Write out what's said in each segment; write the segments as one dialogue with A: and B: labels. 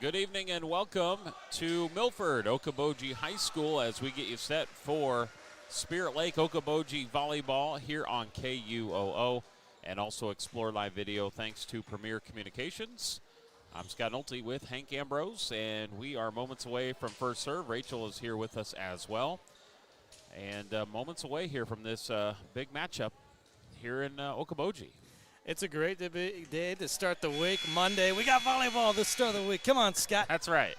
A: Good evening and welcome to Milford Okoboji High School as we get you set for Spirit Lake Okoboji Volleyball here on KUOO and also Explore Live Video thanks to Premier Communications. I'm Scott Nolte with Hank Ambrose, and we are moments away from first serve. Rachel is here with us as well. And moments away here from this big matchup here in Okoboji.
B: It's a great day to start the week. Monday, we got volleyball to start the week. Come on, Scott.
A: That's right.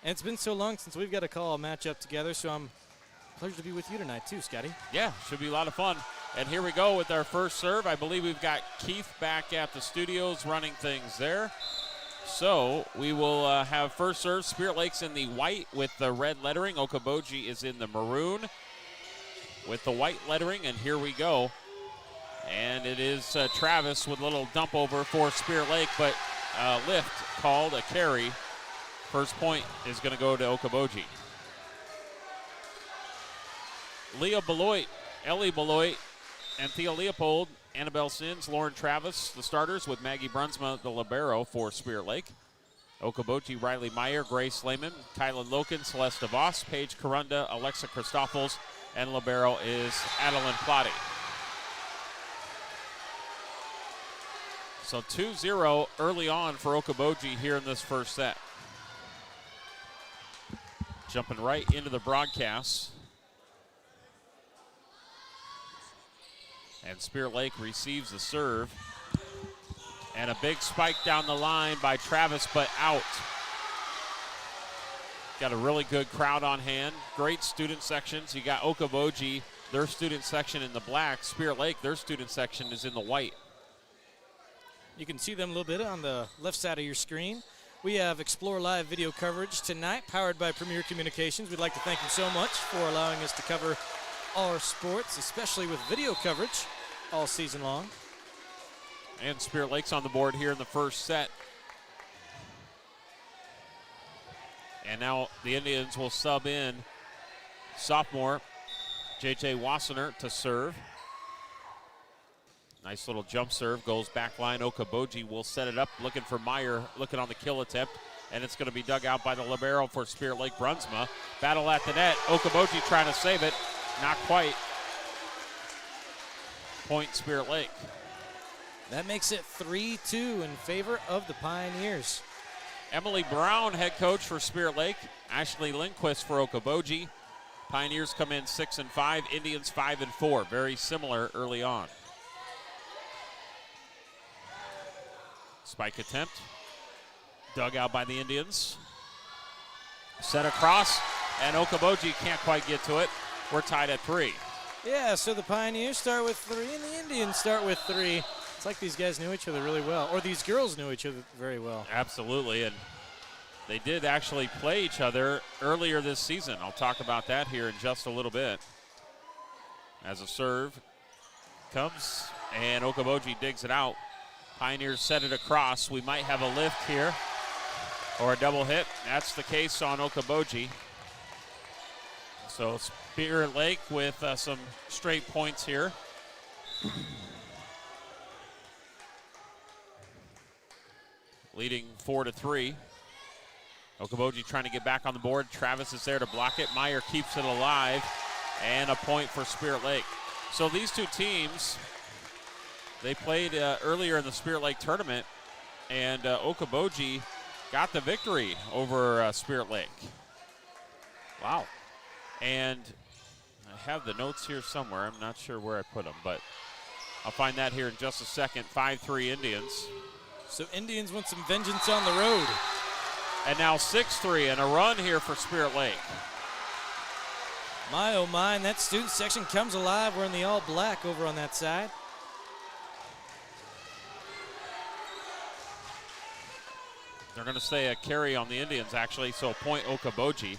B: And it's been so long since we've got to call a matchup together, so I'm pleasure to be with you tonight too, Scotty.
A: Yeah, should be a lot of fun. And here we go with our first serve. I believe we've got Keith back at the studios running things there. So we will have first serve. Spirit Lake's in the white with the red lettering. Okoboji is in the maroon with the white lettering, and here we go. And it is Travis with a little dump over for Spirit Lake, but lift called a carry. First point is going to go to Okoboji. Leah Beloit, Ellie Beloit, and Thea Leopold, Annabelle Sins, Lauren Travis, the starters with Maggie Brunsma, the libero for Spirit Lake. Okoboji, Riley Meyer, Grace Lehman, Kylan Loken, Celeste Voss, Paige Corunda, Alexa Christoffels, and libero is Adeline Plotty. So 2-0 early on for Okoboji here in this first set. Jumping right into the broadcast. And Spirit Lake receives the serve. And a big spike down the line by Travis, but out. Got a really good crowd on hand. Great student sections. You got Okoboji, their student section in the black. Spirit Lake, their student section is in the white.
B: You can see them a little bit on the left side of your screen. We have Explore Live video coverage tonight, powered by Premier Communications. We'd like to thank them so much for allowing us to cover all our sports, especially with video coverage all season long.
A: And Spirit Lake's on the board here in the first set. And now the Indians will sub in sophomore J.J. Wassener to serve. Nice little jump serve, goes back line. Okoboji will set it up, looking for Meyer, looking on the kill attempt, and it's going to be dug out by the libero for Spirit Lake Brunsma. Battle at the net. Okoboji trying to save it. Not quite. Point Spirit Lake.
B: That makes it 3-2 in favor of the Pioneers.
A: Emily Brown, head coach for Spirit Lake. Ashley Lindquist for Okoboji. Pioneers come in 6-5. Indians 5-4. Very similar early on. Spike attempt. Dug out by the Indians. Set across, and Okoboji can't quite get to it. We're tied at 3.
B: Yeah, so the Pioneers start with 3 and the Indians start with 3. It's like these guys knew each other really well, or these girls knew each other very well.
A: Absolutely, and they did actually play each other earlier this season. I'll talk about that here in just a little bit. As a serve comes, and Okoboji digs it out. Pioneers set it across. We might have a lift here or a double hit. That's the case on Okoboji. So Spirit Lake with some straight points here. Leading 4-3. Okoboji trying to get back on the board. Travis is there to block it. Meyer keeps it alive, and a point for Spirit Lake. So these two teams, they played earlier in the Spirit Lake tournament, and Okoboji got the victory over Spirit Lake. Wow. And I have the notes here somewhere. I'm not sure where I put them, but I'll find that here in just a second. 5-3 Indians.
B: So Indians want some vengeance on the road.
A: And now 6-3 and a run here for Spirit Lake.
B: My, oh my, and that student section comes alive. We're in the all black over on that side.
A: They're going to say a carry on the Indians, actually, so point Okoboji.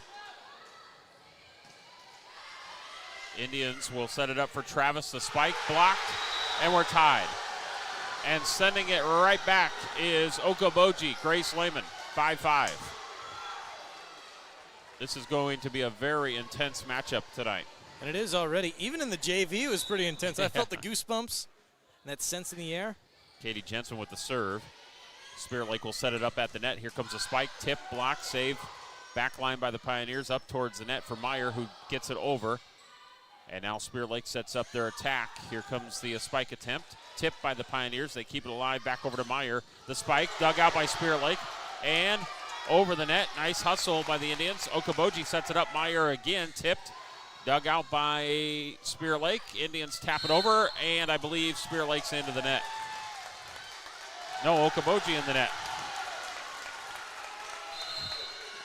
A: Indians will set it up for Travis. The spike blocked, and we're tied. And sending it right back is Okoboji, Grace Lehman, 5-5. This is going to be a very intense matchup tonight.
B: And it is already. Even in the JV, it was pretty intense. I felt the goosebumps and that sense in the air.
A: Katie Jensen with the serve. Spirit Lake will set it up at the net. Here comes a spike, tip, block, save. Back line by the Pioneers up towards the net for Meyer, who gets it over. And now Spirit Lake sets up their attack. Here comes the spike attempt. Tip by the Pioneers. They keep it alive. Back over to Meyer. The spike dug out by Spirit Lake. And over the net. Nice hustle by the Indians. Okoboji sets it up. Meyer again tipped. Dug out by Spirit Lake. Indians tap it over. And I believe Spirit Lake's into the net. No, Okoboji in the net.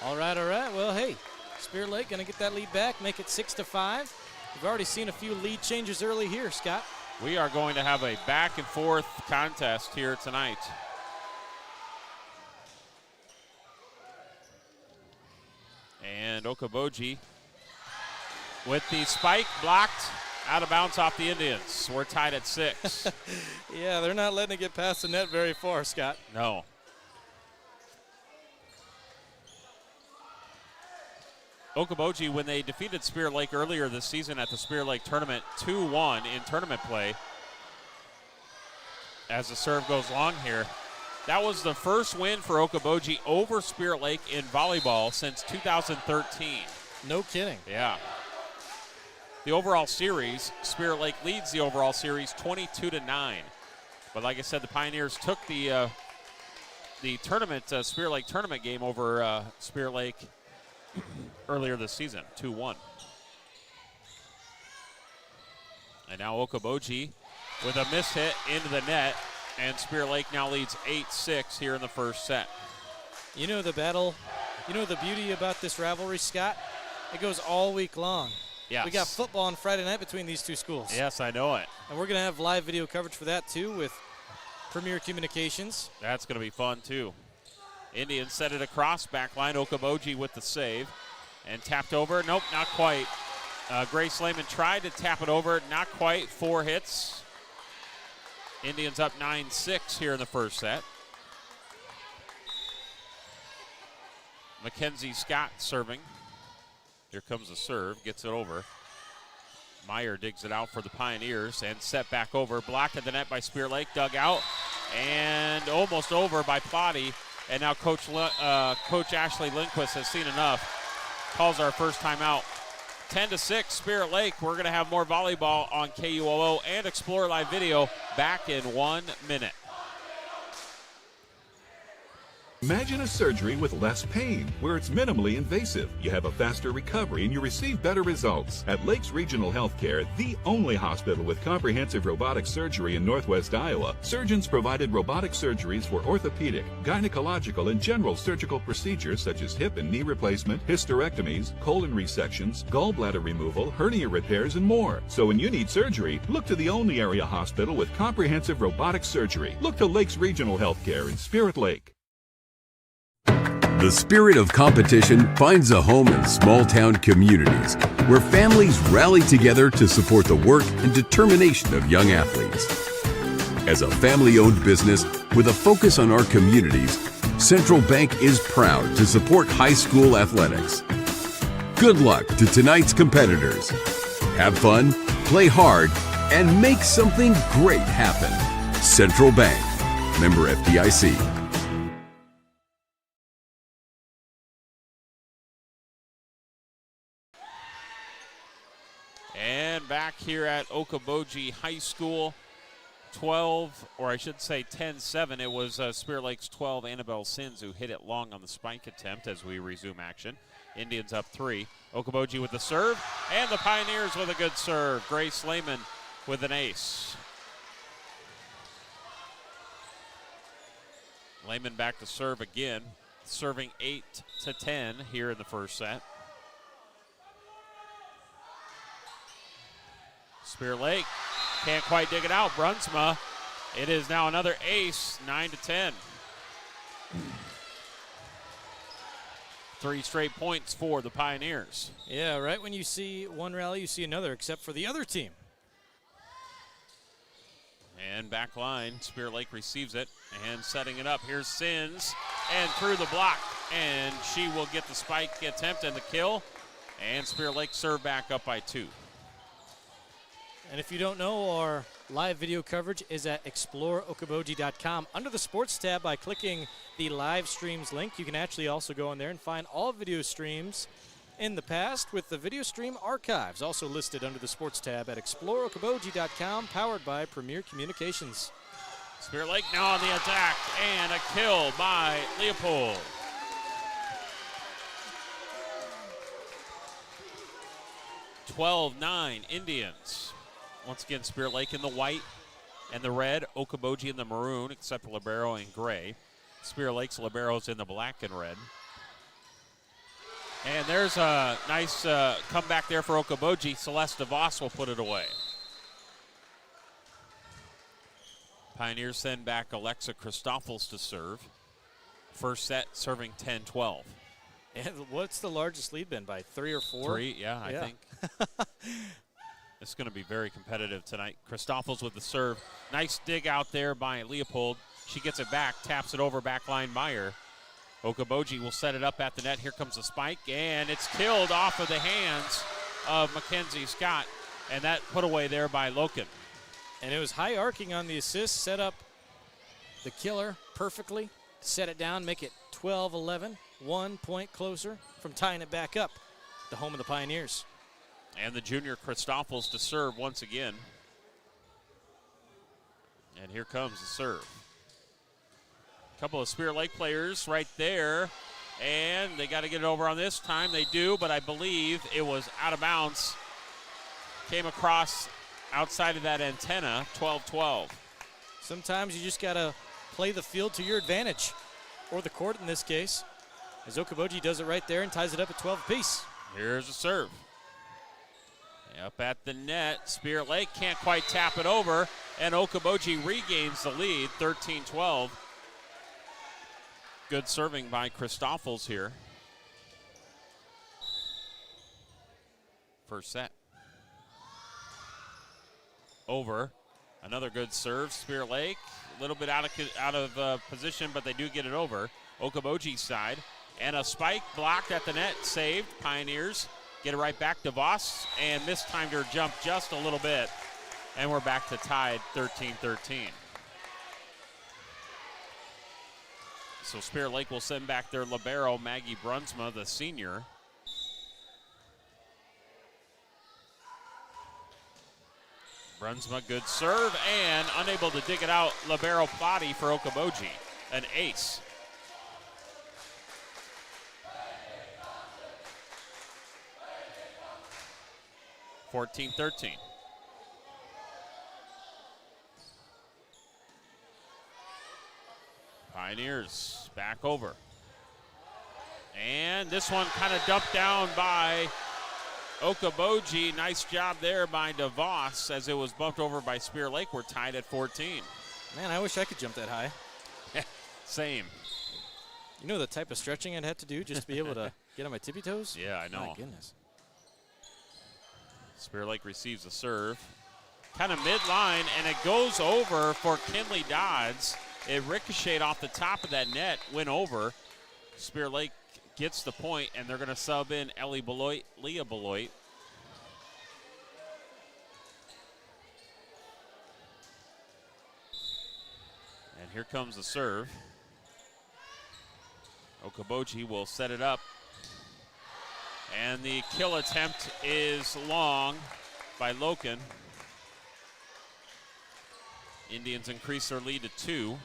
B: All right. Well, hey, Spirit Lake going to get that lead back, make it 6-5. We've already seen a few lead changes early here, Scott.
A: We are going to have a back and forth contest here tonight. And Okoboji with the spike blocked out of bounds off the Indians. We're tied at 6.
B: Yeah, they're not letting it get past the net very far, Scott.
A: No. Okoboji, when they defeated Spirit Lake earlier this season at the Spirit Lake tournament, 2-1 in tournament play. As the serve goes long here. That was the first win for Okoboji over Spirit Lake in volleyball since 2013.
B: No kidding.
A: Yeah. The overall series, Spirit Lake leads the overall series 22-9. But like I said, the Pioneers took the tournament, Spirit Lake tournament game over Spirit Lake earlier this season, 2-1. And now Okoboji with a miss hit into the net, and Spirit Lake now leads 8-6 here in the first set.
B: You know the battle, you know the beauty about this rivalry, Scott? It goes all week long.
A: Yes.
B: We got football on Friday night between these two schools.
A: Yes, I know it.
B: And we're going to have live video coverage for that, too, with Premier Communications.
A: That's going to be fun, too. Indians set it across, back line, Okoboji with the save. And tapped over, nope, not quite. Grace Lehman tried to tap it over, not quite, 4 hits. Indians up 9-6 here in the first set. Mackenzie Scott serving. Here comes the serve, gets it over. Meyer digs it out for the Pioneers and set back over. Blocked at the net by Spirit Lake, dug out, and almost over by Plotty. And now Coach Ashley Lindquist has seen enough. Calls our first timeout. 10-6, Spirit Lake. We're going to have more volleyball on KUOO and Explore Live Video back in 1 minute.
C: Imagine a surgery with less pain, where it's minimally invasive. You have a faster recovery and you receive better results. At Lakes Regional Healthcare, the only hospital with comprehensive robotic surgery in Northwest Iowa, surgeons provided robotic surgeries for orthopedic, gynecological, and general surgical procedures such as hip and knee replacement, hysterectomies, colon resections, gallbladder removal, hernia repairs, and more. So when you need surgery, look to the only area hospital with comprehensive robotic surgery. Look to Lakes Regional Healthcare in Spirit Lake.
D: The spirit of competition finds a home in small-town communities where families rally together to support the work and determination of young athletes. As a family-owned business with a focus on our communities, Central Bank is proud to support high school athletics. Good luck to tonight's competitors. Have fun, play hard, and make something great happen. Central Bank, member FDIC.
A: Back here at Okoboji High School, 10-7. It was Spirit Lake's 12, Annabelle Sins, who hit it long on the spike attempt as we resume action. Indians up 3. Okoboji with the serve, and the Pioneers with a good serve. Grace Lehman with an ace. Lehman back to serve again, serving 8-10 here in the first set. Spirit Lake can't quite dig it out. Brunsma, it is now another ace, 9-10. 3 straight points for the Pioneers.
B: Yeah, right when you see one rally, you see another, except for the other team.
A: And back line, Spirit Lake receives it and setting it up. Here's Sins and through the block. And she will get the spike attempt and the kill. And Spirit Lake serve back up by 2.
B: And if you don't know, our live video coverage is at exploreokoboji.com. Under the sports tab, by clicking the live streams link, you can actually also go in there and find all video streams in the past with the video stream archives, also listed under the sports tab at exploreokoboji.com, powered by Premier Communications.
A: Spirit Lake now on the attack, and a kill by Leopold. (12-9) Indians. Once again, Spirit Lake in the white and the red, Okoboji in the maroon, except for libero in gray. Spirit Lake's liberos in the black and red. And there's a nice comeback there for Okoboji. Celeste DeVos will put it away. Pioneers send back Alexa Christoffels to serve. First set serving 10-12.
B: And what's the largest lead been by, 3 or 4?
A: 3, yeah, I think. It's going to be very competitive tonight. Christoffels with the serve. Nice dig out there by Leopold. She gets it back, taps it over backline Meyer. Okoboji will set it up at the net. Here comes the spike, and it's killed off of the hands of Mackenzie Scott, and that put away there by Loken.
B: And it was high arcing on the assist, set up the killer perfectly, set it down, make it 12-11, 1 point closer from tying it back up, the home of the Pioneers.
A: And the junior Christoffels to serve once again. And here comes the serve. A couple of Spirit Lake players right there. And they got to get it over on this time. They do, but I believe it was out of bounds. Came across outside of that antenna, 12-12.
B: Sometimes you just got to play the field to your advantage, or the court in this case, as Okoboji does it right there and ties it up at 12 apiece.
A: Here's a serve. Up at the net, Spirit Lake can't quite tap it over, and Okoboji regains the lead, 13-12. Good serving by Christoffels here. First set. Over. Another good serve, Spirit Lake. A little bit out of position, but they do get it over. Okoboji's side. And a spike blocked at the net, saved. Pioneers get it right back to Voss, and mistimed her jump just a little bit. And we're back to tied, 13-13. So Spirit Lake will send back their libero, Maggie Brunsma, the senior. Brunsma, good serve, and unable to dig it out, libero Plotty for Okoboji, an ace. (14-13). Pioneers back over. And this one kind of dumped down by Okoboji. Nice job there by DeVos as it was bumped over by Spirit Lake. We're tied at 14.
B: Man, I wish I could jump that high.
A: Same.
B: You know the type of stretching I'd have to do just to be able to get on my tippy toes?
A: Yeah, I know.
B: My goodness.
A: Spirit Lake receives a serve. Kind of midline, and it goes over for Kinley Dodds. It ricocheted off the top of that net, went over. Spirit Lake gets the point, and they're going to sub in Leah Beloit. And here comes the serve. Okoboji will set it up. And the kill attempt is long by Loken. Indians increase their lead to 2.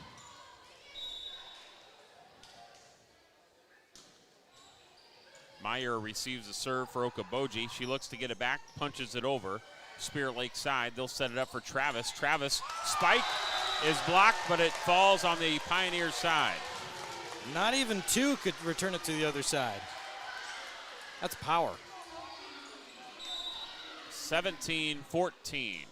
A: Meyer receives a serve for Okoboji. She looks to get it back, punches it over. Spirit Lake side, they'll set it up for Travis. Travis, spike is blocked, but it falls on the Pioneers side.
B: Not even 2 could return it to the other side. That's power.
A: 17-14.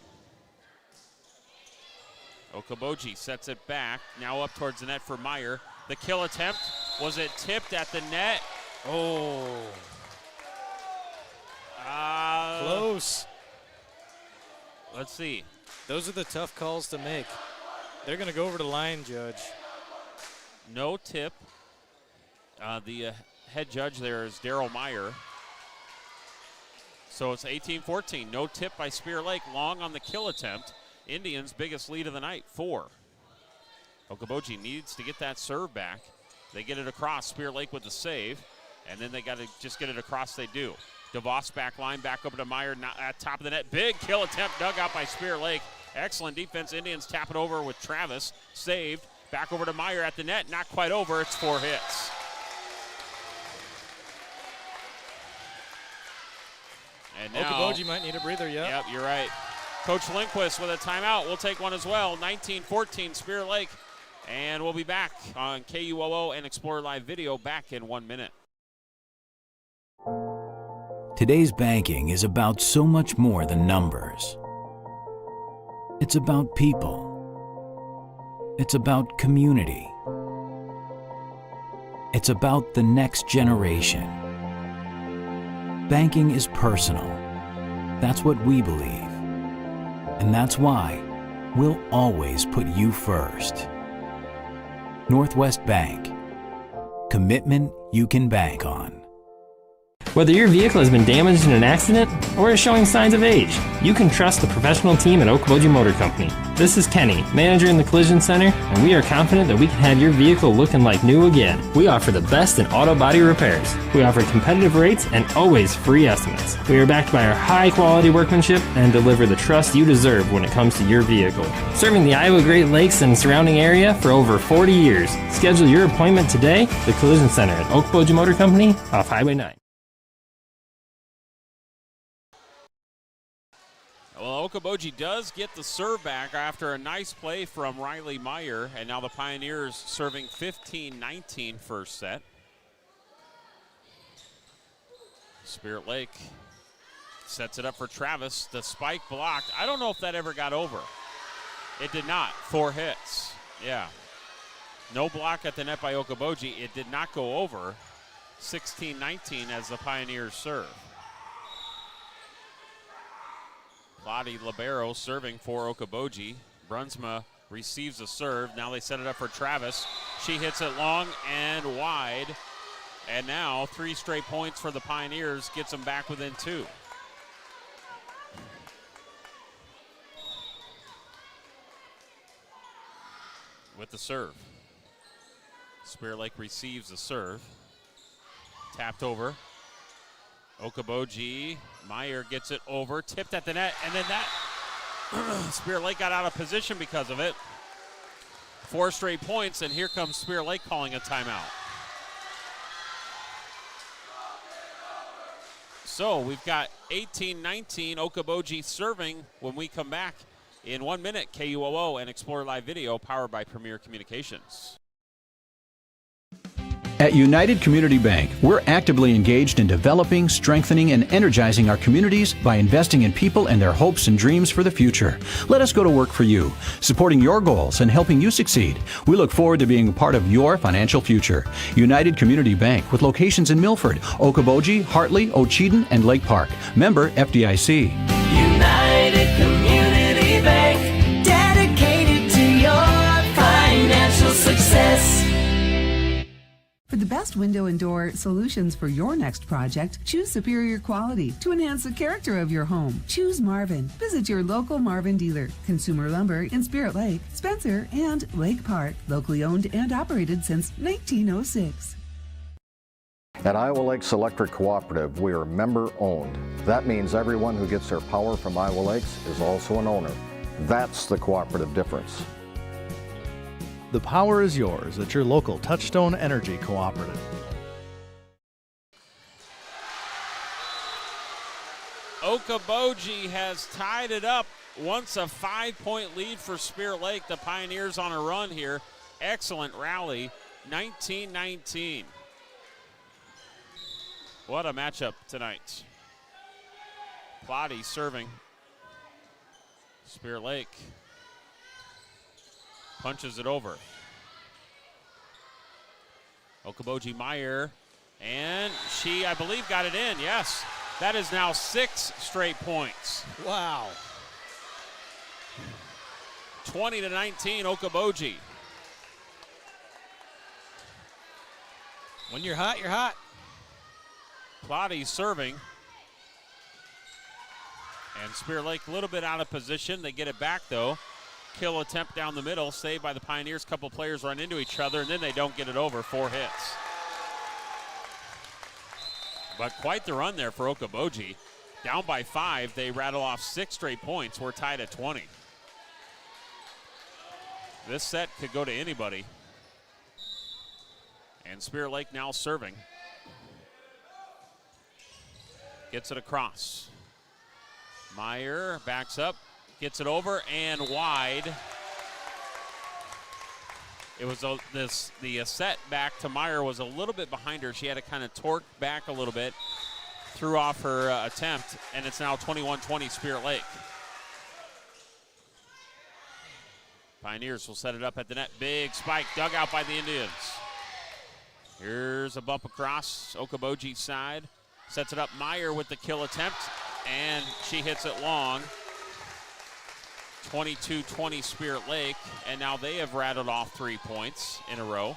A: Okoboji sets it back. Now up towards the net for Meyer. The kill attempt. Was it tipped at the net?
B: Oh. Close.
A: Let's see.
B: Those are the tough calls to make. They're going to go over to line judge.
A: No tip. The head judge there is Daryl Meyer. So it's 18-14. No tip by Spear Lake. Long on the kill attempt. Indians' biggest lead of the night, 4. Okoboji needs to get that serve back. They get it across. Spear Lake with the save. And then they got to just get it across. They do. DeVos back line, back over to Meyer at top of the net. Big kill attempt dug out by Spear Lake. Excellent defense. Indians tap it over with Travis. Saved. Back over to Meyer at the net. Not quite over. It's 4 hits. And now,
B: Okoboji might need a breather,
A: Yep, you're right. Coach Lindquist with a timeout. We'll take one as well. 19-14, Spear Lake. And we'll be back on KUOO and Explorer Live Video back in 1 minute.
E: Today's banking is about so much more than numbers. It's about people. It's about community. It's about the next generation. Banking is personal. That's what we believe. And that's why we'll always put you first. Northwest Bank. Commitment you can bank on.
F: Whether your vehicle has been damaged in an accident or is showing signs of age, you can trust the professional team at Okoboji Motor Company. This is Kenny, manager in the Collision Center, and we are confident that we can have your vehicle looking like new again. We offer the best in auto body repairs. We offer competitive rates and always free estimates. We are backed by our high-quality workmanship and deliver the trust you deserve when it comes to your vehicle. Serving the Iowa Great Lakes and surrounding area for over 40 years. Schedule your appointment today, the Collision Center at Okoboji Motor Company off Highway 9.
A: Well, Okoboji does get the serve back after a nice play from Riley Meyer, and now the Pioneers serving 15-19 first set. Spirit Lake sets it up for Travis. The spike blocked. I don't know if that ever got over. It did not. 4 hits. Yeah. No block at the net by Okoboji. It did not go over. 16-19 as the Pioneers serve. Lottie Libero serving for Okoboji. Brunsma receives a serve. Now they set it up for Travis. She hits it long and wide. And now 3 straight points for the Pioneers. Gets them back within 2. With the serve. Spear Lake receives the serve. Tapped over. Okoboji, Meyer gets it over, tipped at the net, and then that Spear Lake got out of position because of it. 4 straight points, and here comes Spear Lake calling a timeout. So we've got 18-19, Okoboji serving when we come back in 1 minute. KUOO and Explorer Live Video powered by Premier Communications.
G: At United Community Bank, we're actively engaged in developing, strengthening, and energizing our communities by investing in people and their hopes and dreams for the future. Let us go to work for you, supporting your goals and helping you succeed. We look forward to being a part of your financial future. United Community Bank, with locations in Milford, Okoboji, Hartley, Ocheyedan, and Lake Park. Member FDIC.
H: United Community Bank, dedicated to your financial success.
I: For the best window and door solutions for your next project, choose superior quality to enhance the character of your home. Choose Marvin. Visit your local Marvin dealer. Consumer Lumber in Spirit Lake, Spencer, and Lake Park. Locally owned and operated since 1906.
J: At Iowa Lakes Electric Cooperative, we are member-owned. That means everyone who gets their power from Iowa Lakes is also an owner. That's the cooperative difference.
K: The power is yours at your local Touchstone Energy Cooperative.
A: Okoboji has tied it up. Once a 5-point lead for Spear Lake. The Pioneers on a run here. Excellent rally. 19-19. What a matchup tonight. Plotty serving. Spear Lake punches it over. Okoboji Meyer, and she, I believe, got it in. Yes, that is now 6 straight points.
B: Wow.
A: 20-19, Okoboji.
B: When you're hot, you're hot.
A: Plotty serving. And Spear Lake a little bit out of position. They get it back, though. Kill attempt down the middle, saved by the Pioneers. Couple players run into each other, and then they don't get it over. 4 hits. But quite the run there for Okoboji. Down by 5, they rattle off 6 straight points. We're tied at 20. This set could go to anybody. And Spear Lake now serving. Gets it across. Meyer backs up, gets it over and wide. It was the set back to Meyer was a little bit behind her. She had to kind of torque back a little bit, threw off her attempt, and it's now 21-20 Spirit Lake. Pioneers will set it up at the net. Big spike dug out by the Indians. Here's a bump across Okoboji's side. Sets it up. Meyer with the kill attempt, and she hits it long. 22-20 Spirit Lake, and now they have rattled off 3 points in a row.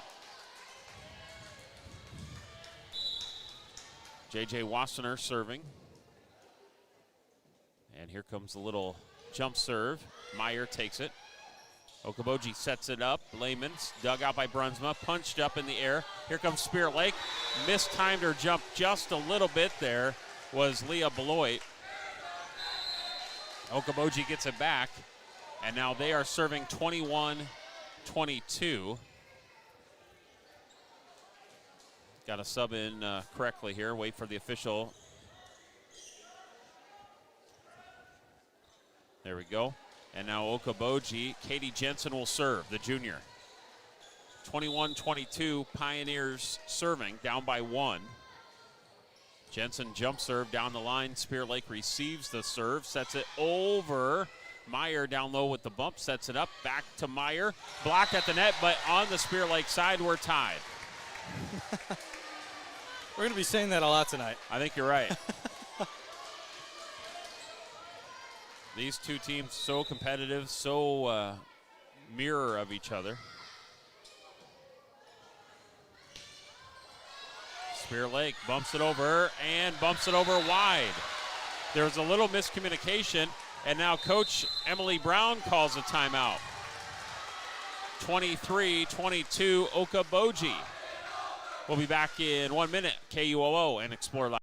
A: J.J. Wassenaar serving. And here comes a little jump serve. Meyer takes it. Okoboji sets it up. Lehman's dug out by Brunsma, punched up in the air. Here comes Spirit Lake. Mistimed her jump just a little bit there was Leah Beloit. Okoboji gets it back, and now they are serving 21-22. Got to sub in correctly here. Wait for the official. There we go. And now Okoboji, Katie Jensen will serve, the junior. 21-22, Pioneers serving, down by 1. Jensen jump serve down the line. Spear Lake receives the serve, sets it over. Meyer down low with the bump, sets it up, back to Meyer. Blocked at the net, but on the Spear Lake side, we're tied.
B: We're going to be saying that a lot tonight.
A: I think you're right. These two teams so competitive, so mirror of each other. Spear Lake bumps it over and bumps it over wide. There's a little miscommunication, and now Coach Emily Brown calls a timeout. 23-22 Okoboji. We'll be back in 1 minute. KUOO and Explore Live.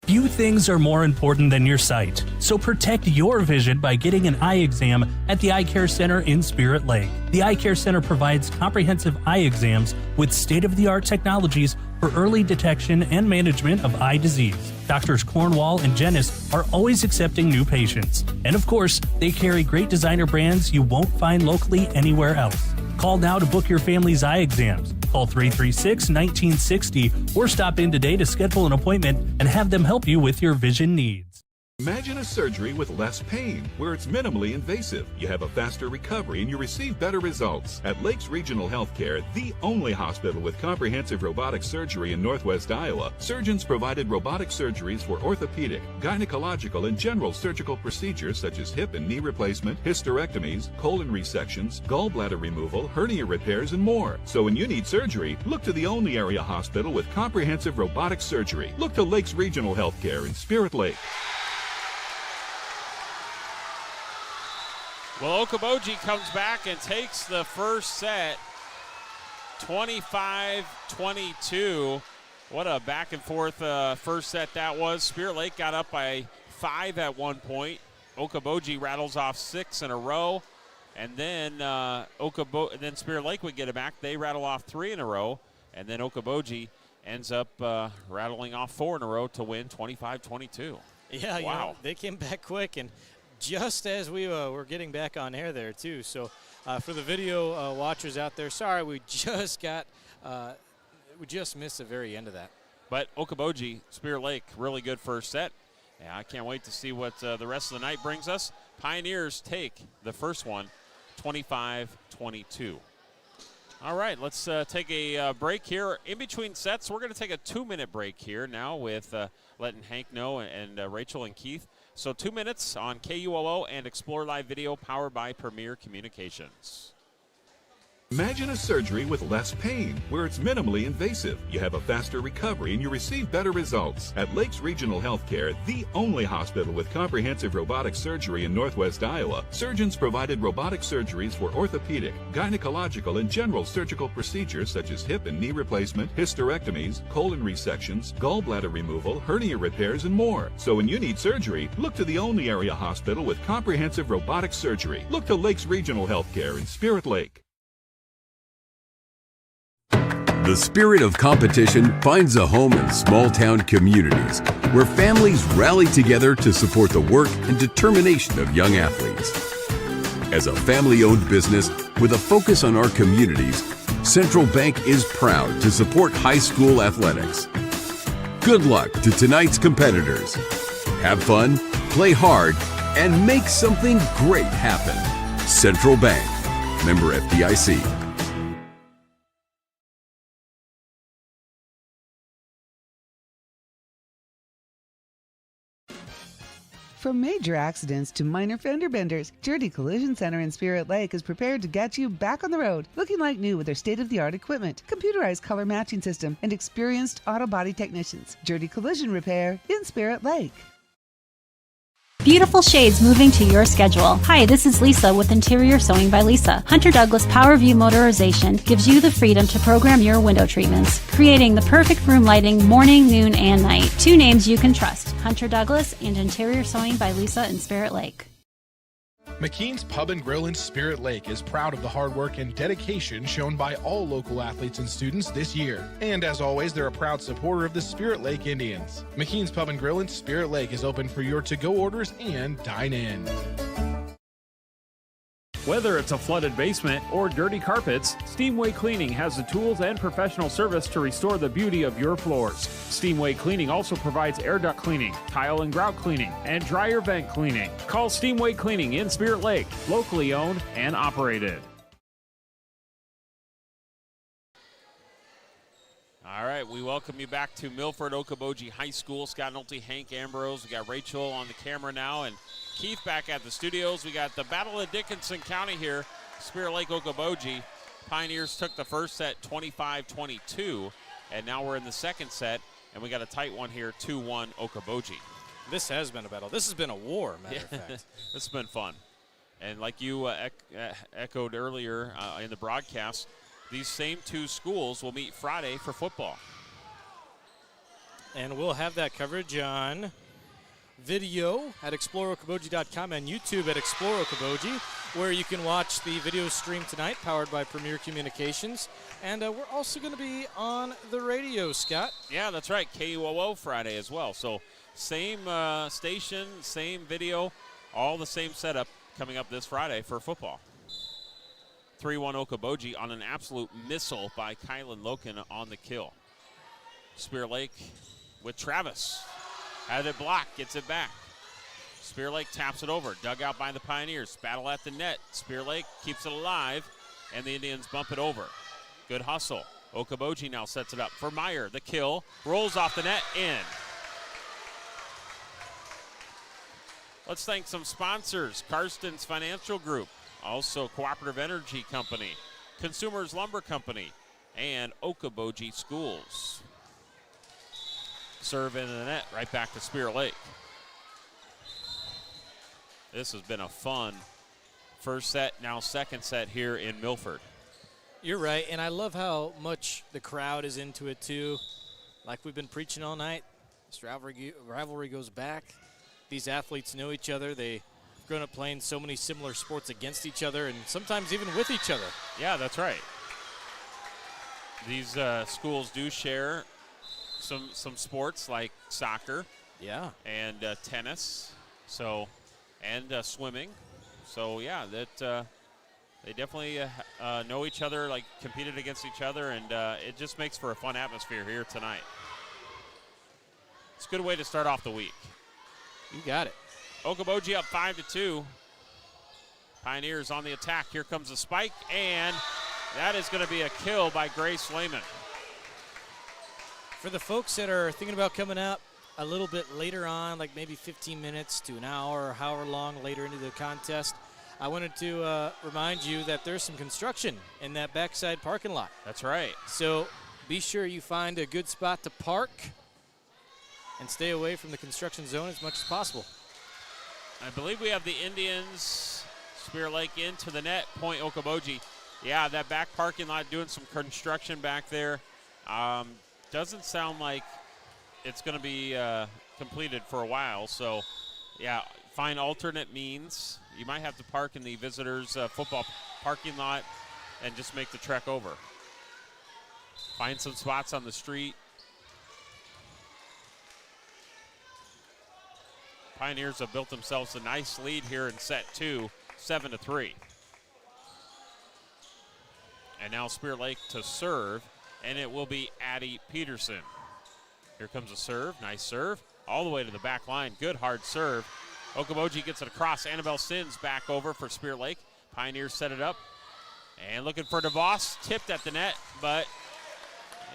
L: Few things are more important than your sight, so protect your vision by getting an eye exam at the Eye Care Center in Spirit Lake. The Eye Care Center provides comprehensive eye exams with state-of-the-art technologies for early detection and management of eye disease. Doctors Cornwall and Jennis are always accepting new patients. And of course, they carry great designer brands you won't find locally anywhere else. Call now to book your family's eye exams. Call 336-1960 or stop in today to schedule an appointment and have them help you with your vision needs.
C: Imagine a surgery with less pain, where it's minimally invasive. You have a faster recovery and you receive better results. At Lakes Regional Healthcare, the only hospital with comprehensive robotic surgery in Northwest Iowa, surgeons provided robotic surgeries for orthopedic, gynecological, and general surgical procedures such as hip and knee replacement, hysterectomies, colon resections, gallbladder removal, hernia repairs, and more. So when you need surgery, look to the only area hospital with comprehensive robotic surgery. Look to Lakes Regional Healthcare in Spirit Lake.
A: Well, Okoboji comes back and takes the first set, 25-22. What a back and forth first set that was. Spirit Lake got up by 5 at one point. Okoboji rattles off 6 in a row, and then then Spirit Lake would get it back. They rattle off 3 in a row, and then Okoboji ends up rattling off 4 in a row to win 25-22.
B: Yeah, wow. You know, they came back quick, and just as we were getting back on air there too. So for the video watchers out there, sorry, we just missed the very end of that.
A: But Okoboji, Spear Lake, really good first set. Yeah, I can't wait to see what the rest of the night brings us. Pioneers take the first one, 25-22. All right, let's take a break here. In between sets, we're going to take a 2-minute break here now with letting Hank know and Rachel and Keith. So 2 minutes on KUOO and Explore Live Video powered by Premier Communications.
C: Imagine a surgery with less pain, where it's minimally invasive. You have a faster recovery and you receive better results. At Lakes Regional Healthcare, the only hospital with comprehensive robotic surgery in Northwest Iowa, surgeons provided robotic surgeries for orthopedic, gynecological, and general surgical procedures such as hip and knee replacement, hysterectomies, colon resections, gallbladder removal, hernia repairs, and more. So when you need surgery, look to the only area hospital with comprehensive robotic surgery. Look to Lakes Regional Healthcare in Spirit Lake.
D: The spirit of competition finds a home in small-town communities where families rally together to support the work and determination of young athletes. As a family-owned business with a focus on our communities, Central Bank is proud to support high school athletics. Good luck to tonight's competitors. Have fun, play hard, and make something great happen. Central Bank, member FDIC.
I: From major accidents to minor fender benders, Dirty Collision Center in Spirit Lake is prepared to get you back on the road, looking like new with their state-of-the-art equipment, computerized color matching system, and experienced auto body technicians. Dirty Collision Repair in Spirit Lake.
M: Beautiful shades moving to your schedule. Hi, this is Lisa with Interior Sewing by Lisa. Hunter Douglas PowerView Motorization gives you the freedom to program your window treatments, creating the perfect room lighting morning, noon, and night. Two names you can trust, Hunter Douglas and Interior Sewing by Lisa in Spirit Lake.
N: McKean's Pub and Grill in Spirit Lake is proud of the hard work and dedication shown by all local athletes and students this year. And as always, they're a proud supporter of the Spirit Lake Indians. McKean's Pub and Grill in Spirit Lake is open for your to-go orders and dine-in.
O: Whether it's a flooded basement or dirty carpets, Steamway Cleaning has the tools and professional service to restore the beauty of your floors. Steamway Cleaning also provides air duct cleaning, tile and grout cleaning, and dryer vent cleaning. Call Steamway Cleaning in Spirit Lake, locally owned and operated.
A: All right, we welcome you back to Milford Okoboji High School. Scott Nolte, Hank Ambrose. We got Rachel on the camera now, and Keith back at the studios. We got the Battle of Dickinson County here, Spirit Lake Okoboji. Pioneers took the first set 25-22, and now we're in the second set, and we got a tight one here, 2-1 Okoboji.
B: This has been a battle. This has been a war, matter of fact.
A: This has been fun. And like you echoed earlier in the broadcast, these same two schools will meet Friday for football.
B: And we'll have that coverage on video at exploreokoboji.com and YouTube at Explore Okoboji, where you can watch the video stream tonight, powered by Premier Communications. And we're also going to be on the radio, Scott.
A: Yeah, that's right. KUOO Friday as well. So same station, same video, all the same setup coming up this Friday for football. 3-1 Okoboji on an absolute missile by Kylan Loken on the kill. Spear Lake with Travis. Had it blocked, gets it back. Spear Lake taps it over, dug out by the Pioneers. Battle at the net. Spear Lake keeps it alive, and the Indians bump it over. Good hustle. Okoboji now sets it up for Meyer. The kill, rolls off the net, in. Let's thank some sponsors. Karsten's Financial Group, also Cooperative Energy Company, Consumers Lumber Company, and Okoboji Schools. Serve into the net, right back to Spear Lake. This has been a fun first set, now second set here in Milford.
B: You're right, and I love how much the crowd is into it too. Like we've been preaching all night, this rivalry goes back. These athletes know each other. They've grown up playing so many similar sports against each other and sometimes even with each other.
A: Yeah, that's right. These schools do share some sports like soccer,
B: yeah,
A: and tennis, so, and swimming. So yeah, that they definitely know each other, like competed against each other, and it just makes for a fun atmosphere here tonight. It's a good way to start off the week.
B: You got it.
A: Okoboji up 5-2. Pioneers on the attack. Here comes the spike, and that is going to be a kill by Grace Lehman.
B: For the folks that are thinking about coming out a little bit later on, like maybe 15 minutes to an hour or however long later into the contest, I wanted to remind you that there's some construction in that backside parking lot.
A: That's right.
B: So be sure you find a good spot to park and stay away from the construction zone as much as possible.
A: I believe we have the Indians, Spirit Lake into the net, point Okoboji. Yeah, that back parking lot doing some construction back there. Doesn't sound like it's going to be completed for a while. So, yeah, find alternate means. You might have to park in the visitors' football parking lot and just make the trek over. Find some spots on the street. Pioneers have built themselves a nice lead here in set 2, 7-3. And now Spirit Lake to serve, and it will be Addie Peterson. Here comes a serve, nice serve, all the way to the back line. Good hard serve. Okoboji gets it across. Annabelle Sins back over for Spirit Lake. Pioneers set it up. And looking for DeVos, tipped at the net, but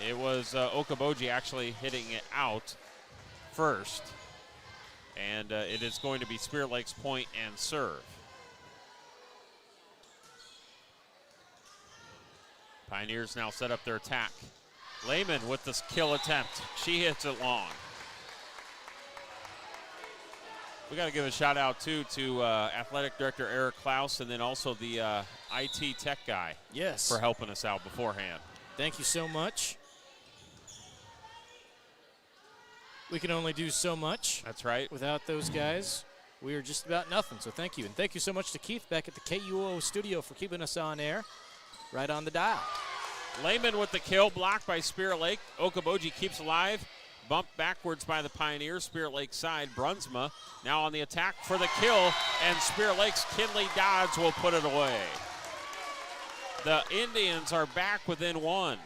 A: it was Okoboji actually hitting it out first. And it is going to be Spirit Lake's point and serve. Pioneers now set up their attack. Lehman with this kill attempt. She hits it long. We got to give a shout out too to Athletic Director Eric Klaus and then also the IT tech guy.
B: Yes.
A: For helping us out beforehand.
B: Thank you so much. We can only do so much.
A: That's right.
B: Without those guys, we are just about nothing. So thank you. And thank you so much to Keith back at the KUOO studio for keeping us on air right on the dial.
A: Lehman with the kill, blocked by Spirit Lake. Okoboji keeps alive. Bumped backwards by the Pioneers. Spirit Lake side. Brunsma now on the attack for the kill. And Spirit Lake's Kinley Dodds will put it away. The Indians are back within one.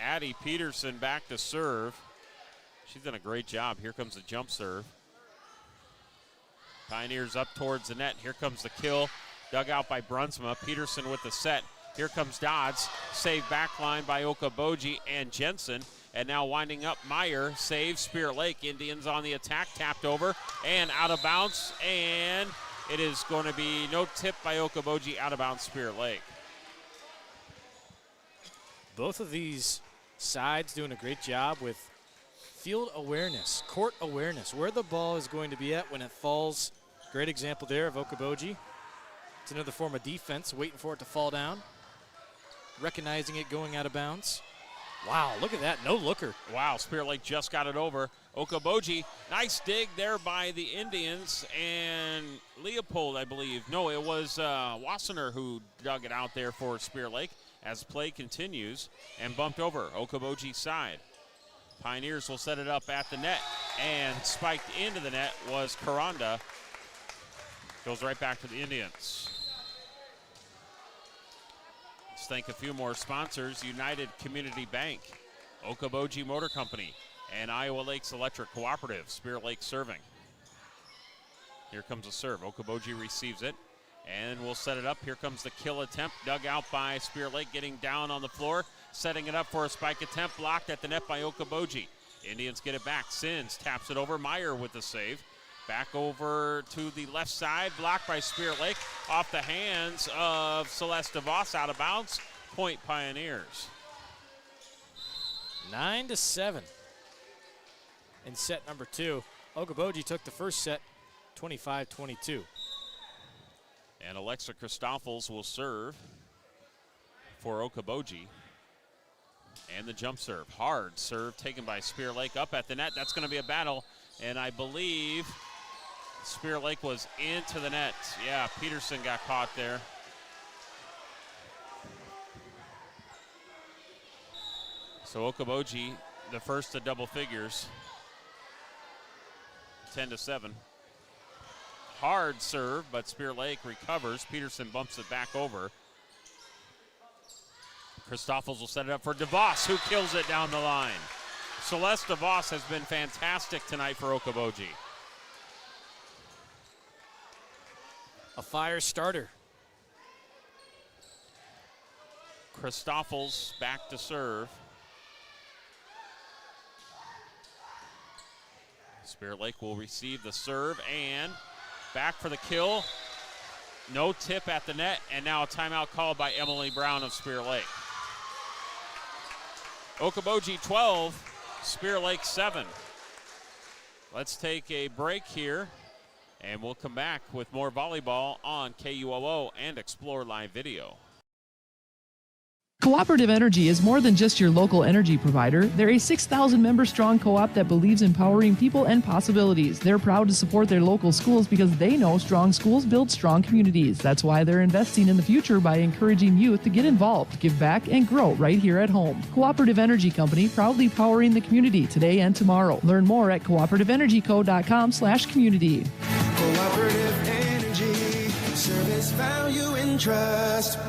A: Addie Peterson back to serve. She's done a great job. Here comes the jump serve. Pioneers up towards the net. Here comes the kill. Dug out by Brunsma. Peterson with the set. Here comes Dodds. Saved back line by Okoboji and Jensen. And now winding up Meyer. Saves Spirit Lake. Indians on the attack. Tapped over and out of bounds. And it is going to be no tip by Okoboji. Out of bounds Spirit Lake.
B: Both of these sides doing a great job with field awareness, court awareness, where the ball is going to be at when it falls. Great example there of Okoboji. It's another form of defense, waiting for it to fall down, recognizing it going out of bounds. Wow, look at that, no looker.
A: Wow, Spirit Lake just got it over. Okoboji, nice dig there by the Indians, and Leopold, I believe. No, it was Wassenaar who dug it out there for Spirit Lake as play continues and bumped over Okoboji's side. Pioneers will set it up at the net, and spiked into the net was Karanda. Goes right back to the Indians. Let's thank a few more sponsors. United Community Bank, Okoboji Motor Company, and Iowa Lakes Electric Cooperative. Spirit Lake serving. Here comes a serve. Okoboji receives it, and we'll set it up. Here comes the kill attempt, dug out by Spirit Lake, getting down on the floor, setting it up for a spike attempt, blocked at the net by Okoboji. Indians get it back. Sins taps it over. Meyer with the save. Back over to the left side, blocked by Spirit Lake, off the hands of Celeste DeVos, out of bounds. Point Pioneers.
B: 9-7 in set number 2. Okoboji took the first set 25-22.
A: And Alexa Christoffels will serve for Okoboji. And the jump serve. Hard serve taken by Spirit Lake up at the net. That's going to be a battle. And I believe Spirit Lake was into the net. Yeah, Peterson got caught there. So Okoboji, the first to double figures. 10-7. Hard serve, but Spirit Lake recovers. Peterson bumps it back over. Christoffels will set it up for DeVos, who kills it down the line. Celeste DeVos has been fantastic tonight for Okoboji.
B: A fire starter.
A: Christoffels back to serve. Spirit Lake will receive the serve and back for the kill. No tip at the net, and now a timeout called by Emily Brown of Spirit Lake. Okoboji 12, Spirit Lake 7. Let's take a break here, and we'll come back with more volleyball on KUOO and Explore Live Video.
P: Cooperative Energy is more than just your local energy provider. They're a 6,000-member strong co-op that believes in empowering people and possibilities. They're proud to support their local schools because they know strong schools build strong communities. That's why they're investing in the future by encouraging youth to get involved, give back, and grow right here at home. Cooperative Energy Company, proudly powering the community today and tomorrow. Learn more at cooperativeenergyco.com/community.
Q: Cooperative Energy, service, value, and trust.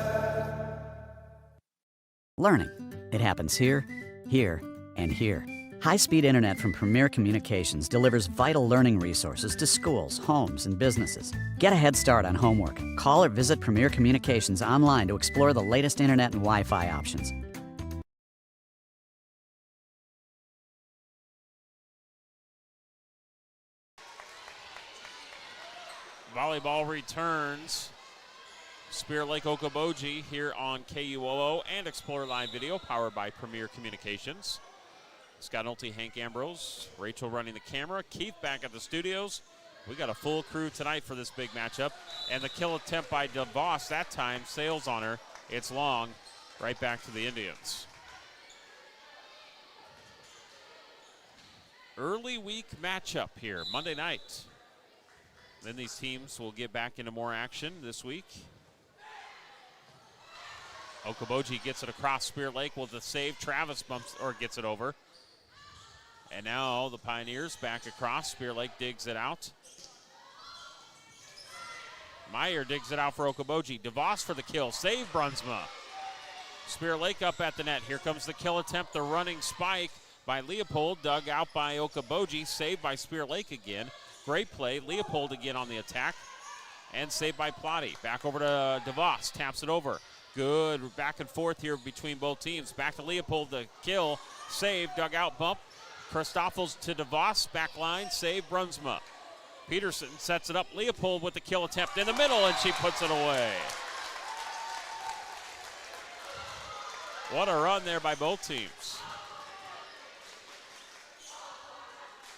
R: Learning. It happens here, here, and here. High-speed internet from Premier Communications delivers vital learning resources to schools, homes, and businesses. Get a head start on homework. Call or visit Premier Communications online to explore the latest internet and Wi-Fi options.
A: Volleyball returns. Spirit Lake Okoboji here on KUOO and Explore Live Video, powered by Premier Communications. Scott Nolte, Hank Ambrose, Rachel running the camera, Keith back at the studios. We got a full crew tonight for this big matchup. And the kill attempt by DeVos, that time sails on her. It's long, right back to the Indians. Early week matchup here, Monday night. Then these teams will get back into more action this week. Okoboji gets it across Spirit Lake with the save. Travis bumps or gets it over. And now the Pioneers back across. Spirit Lake digs it out. Meyer digs it out for Okoboji. DeVos for the kill. Save Brunsma. Spirit Lake up at the net. Here comes the kill attempt. The running spike by Leopold. Dug out by Okoboji. Saved by Spirit Lake again. Great play. Leopold again on the attack. And saved by Plotty. Back over to DeVos. Taps it over. Good back and forth here between both teams. Back to Leopold, the kill, save, dugout bump. Christoffels to DeVos, back line, save, Brunsma. Peterson sets it up. Leopold with the kill attempt in the middle, and she puts it away. What a run there by both teams.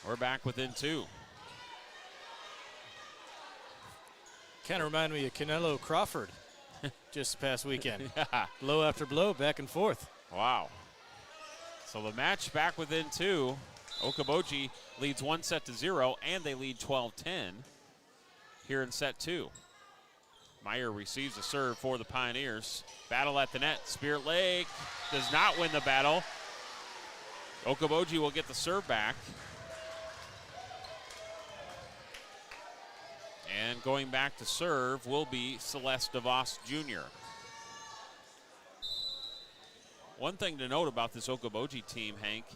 A: We're back within 2.
B: Kind of remind me of Canelo Crawford. Just the past weekend.
A: Yeah.
B: Blow after blow, back and forth.
A: Wow. So the match back within 2. Okoboji leads 1-0, and they lead 12-10 here in set 2. Meyer receives a serve for the Pioneers. Battle at the net. Spirit Lake does not win the battle. Okoboji will get the serve back. And going back to serve will be Celeste DeVos Jr. One thing to note about this Okoboji team, Hank,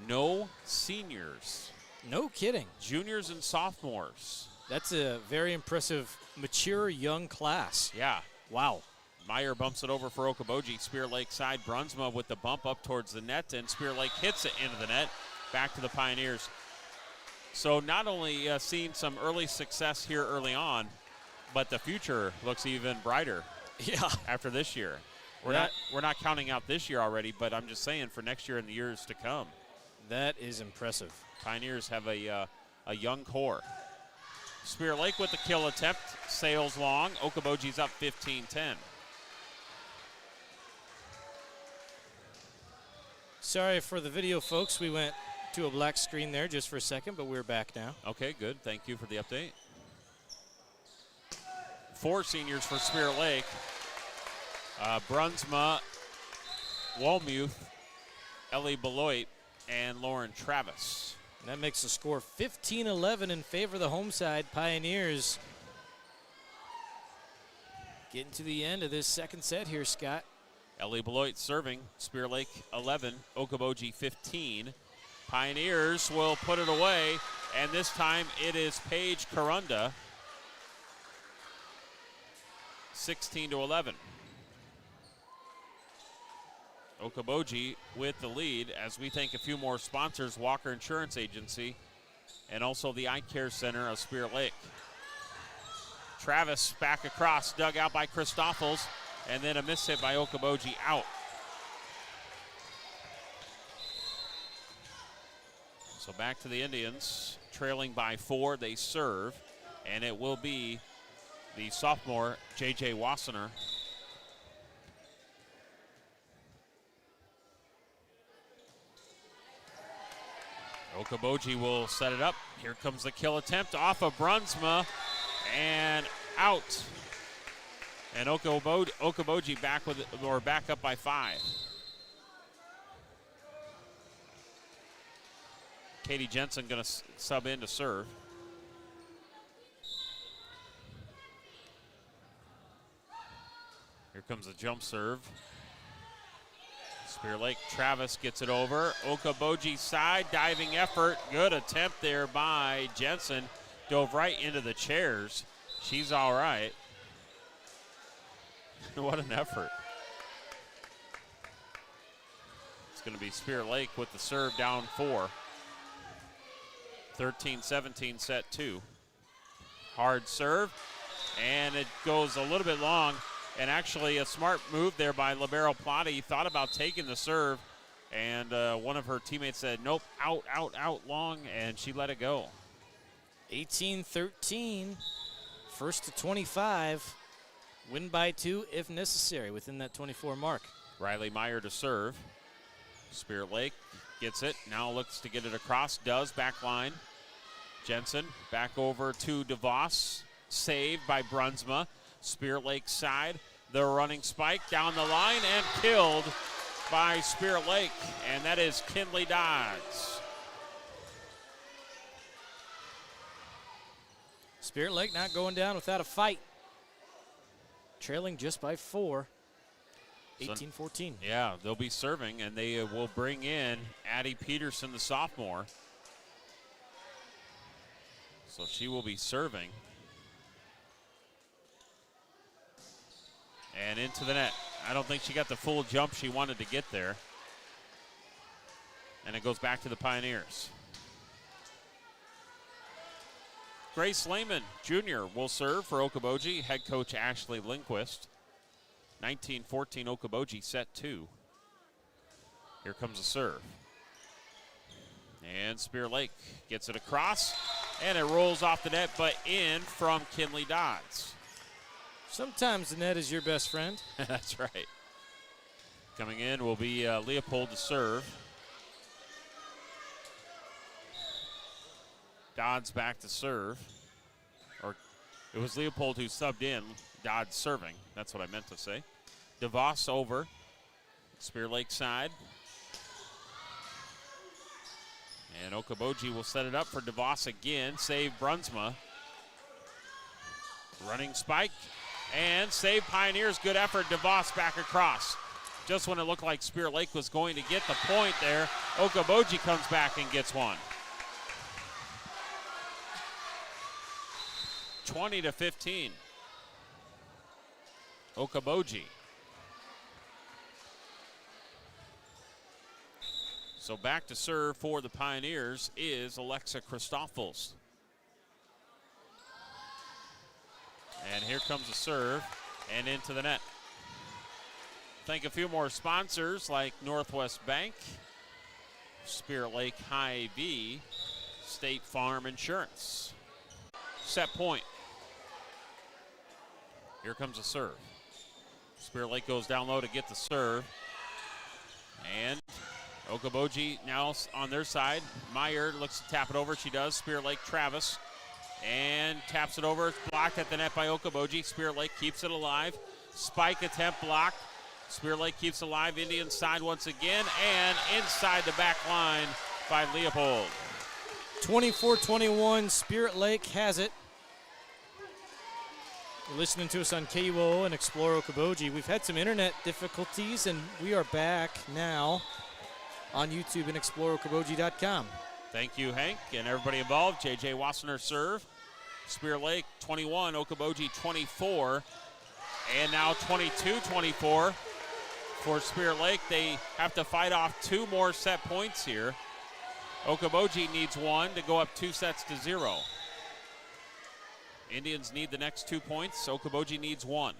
A: no seniors.
B: No kidding.
A: Juniors and sophomores.
B: That's a very impressive, mature young class.
A: Yeah.
B: Wow.
A: Meyer bumps it over for Okoboji. Spirit Lake side. Brunsma with the bump up towards the net, and Spirit Lake hits it into the net. Back to the Pioneers. So not only seeing some early success here early on, but the future looks even brighter.
B: Yeah.
A: After this year, we're not counting out this year already, but I'm just saying for next year and the years to come.
B: That is impressive.
A: Pioneers have a young core. Spirit Lake with the kill attempt, sails long. Okoboji's up 15-10.
B: Sorry for the video, folks. We went to a black screen there just for a second, but we're back now.
A: Okay, good. Thank you for the update. 4 seniors for Spirit Lake. Brunsma, Walmuth, Ellie Beloit, and Lauren Travis.
B: And that makes the score 15-11 in favor of the home side. Pioneers getting to the end of this second set here, Scott.
A: Ellie Beloit serving. Spirit Lake 11, Okoboji 15. Pioneers will put it away, and this time it is Paige Carunda, 16-11. Okoboji with the lead as we thank a few more sponsors. Walker Insurance Agency, and also the Eye Care Center of Spirit Lake. Travis back across, dug out by Christoffels, and then a miss hit by Okoboji out. So back to the Indians, trailing by 4. They serve, and it will be the sophomore, J.J. Wassenaar. Okoboji will set it up. Here comes the kill attempt off of Brunsma, and out. And Okoboji back up by 5. Katie Jensen going to sub in to serve. Here comes a jump serve. Spirit Lake, Travis gets it over. Okoboji side, diving effort. Good attempt there by Jensen. Dove right into the chairs. She's all right. What an effort. It's going to be Spirit Lake with the serve down 4. 13-17 set 2. Hard serve, and it goes a little bit long, and actually a smart move there by Libero Plata. Thought about taking the serve, and one of her teammates said, nope, out long, and she let it go.
B: 18-13, first to 25. Win by 2 if necessary within that 24 mark.
A: Riley Meyer to serve. Spirit Lake gets it, now looks to get it across, does, back line. Jensen back over to DeVos, saved by Brunsma. Spirit Lake side, the running spike down the line and killed by Spirit Lake, and that is Kinley Dodds.
B: Spirit Lake not going down without a fight. Trailing just by 4. 18-14.
A: Yeah, they'll be serving, and they will bring in Addie Peterson, the sophomore. So she will be serving. And into the net. I don't think she got the full jump she wanted to get there. And it goes back to the Pioneers. Grace Lehman Jr. will serve for Okoboji. Head coach Ashley Lindquist. 19-14 Okoboji set 2. Here comes a serve. And Spirit Lake gets it across, and it rolls off the net, but in from Kinley Dodds.
B: Sometimes the net is your best friend.
A: That's right. Coming in will be Leopold to serve. Dodds back to serve. Or it was Leopold who subbed in. Dodds serving. That's what I meant to say. DeVos over. Spirit Lake side. And Okoboji will set it up for DeVos again. Save Brunsma. Running spike. And save Pioneers. Good effort. DeVos back across. Just when it looked like Spirit Lake was going to get the point there, Okoboji comes back and gets one. 20-15. Okoboji. So back to serve for the Pioneers is Alexa Christoffels. And here comes a serve and into the net. Thank a few more sponsors like Northwest Bank, Spirit Lake Hy-Vee, State Farm Insurance. Set point. Here comes a serve. Spirit Lake goes down low to get the serve. And Okoboji now on their side. Meyer looks to tap it over. She does. Spirit Lake Travis. And taps it over. It's blocked at the net by Okoboji. Spirit Lake keeps it alive. Spike attempt blocked. Spirit Lake keeps it alive. Indian side once again. And inside the back line by Leopold.
B: 24-21, Spirit Lake has it. You're listening to us on KUOO and Explore Okoboji. We've had some internet difficulties, and we are back now on YouTube and ExploreOkoboji.com.
A: Thank you, Hank, and everybody involved. J.J. Wassenaar serve. Spirit Lake 21, Okoboji 24, and now 22-24 for Spirit Lake. They have to fight off 2 more set points here. Okoboji needs one to go up 2-0. Indians need the next 2 points. Okoboji needs one.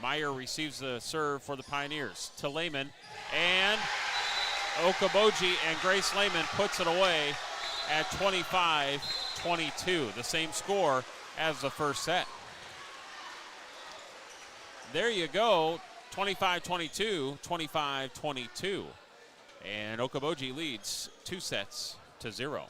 A: Meyer receives the serve for the Pioneers to Lehman, and Okoboji and Grace Lehman puts it away at 25-22, the same score as the first set. There you go, 25-22, 25-22. And Okoboji leads 2-0.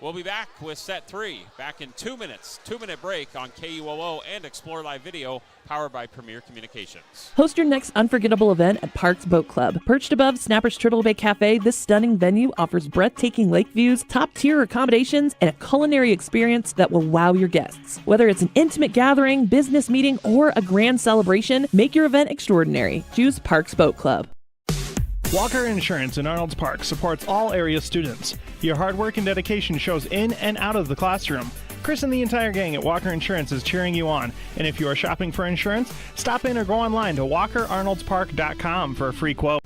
A: We'll be back with set 3, back in 2 minutes. 2-minute break on KUOO and Explore Live Video, powered by Premier Communications.
P: Host your next unforgettable event at Parks Boat Club. Perched above Snapper's Turtle Bay Cafe, this stunning venue offers breathtaking lake views, top-tier accommodations, and a culinary experience that will wow your guests. Whether it's an intimate gathering, business meeting, or a grand celebration, make your event extraordinary. Choose Parks Boat Club.
K: Walker Insurance in Arnold's Park supports all area students. Your hard work and dedication shows in and out of the classroom. Chris and the entire gang at Walker Insurance is cheering you on. And if you are shopping for insurance, stop in or go online to walkerarnoldspark.com for a free quote.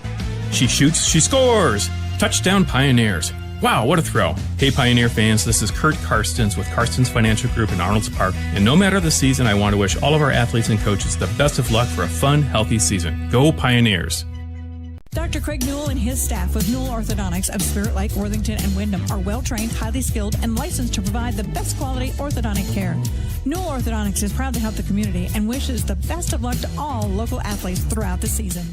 S: She shoots, she scores! Touchdown Pioneers. Wow, what a throw. Hey Pioneer fans, this is Kurt Karstens with Karstens Financial Group in Arnold's Park. And no matter the season, I want to wish all of our athletes and coaches the best of luck for a fun, healthy season. Go Pioneers!
T: Dr. Craig Newell and his staff with Newell Orthodontics of Spirit Lake, Worthington, and Wyndham are well-trained, highly skilled, and licensed to provide the best quality orthodontic care. Newell Orthodontics is proud to help the community and wishes the best of luck to all local athletes throughout the season.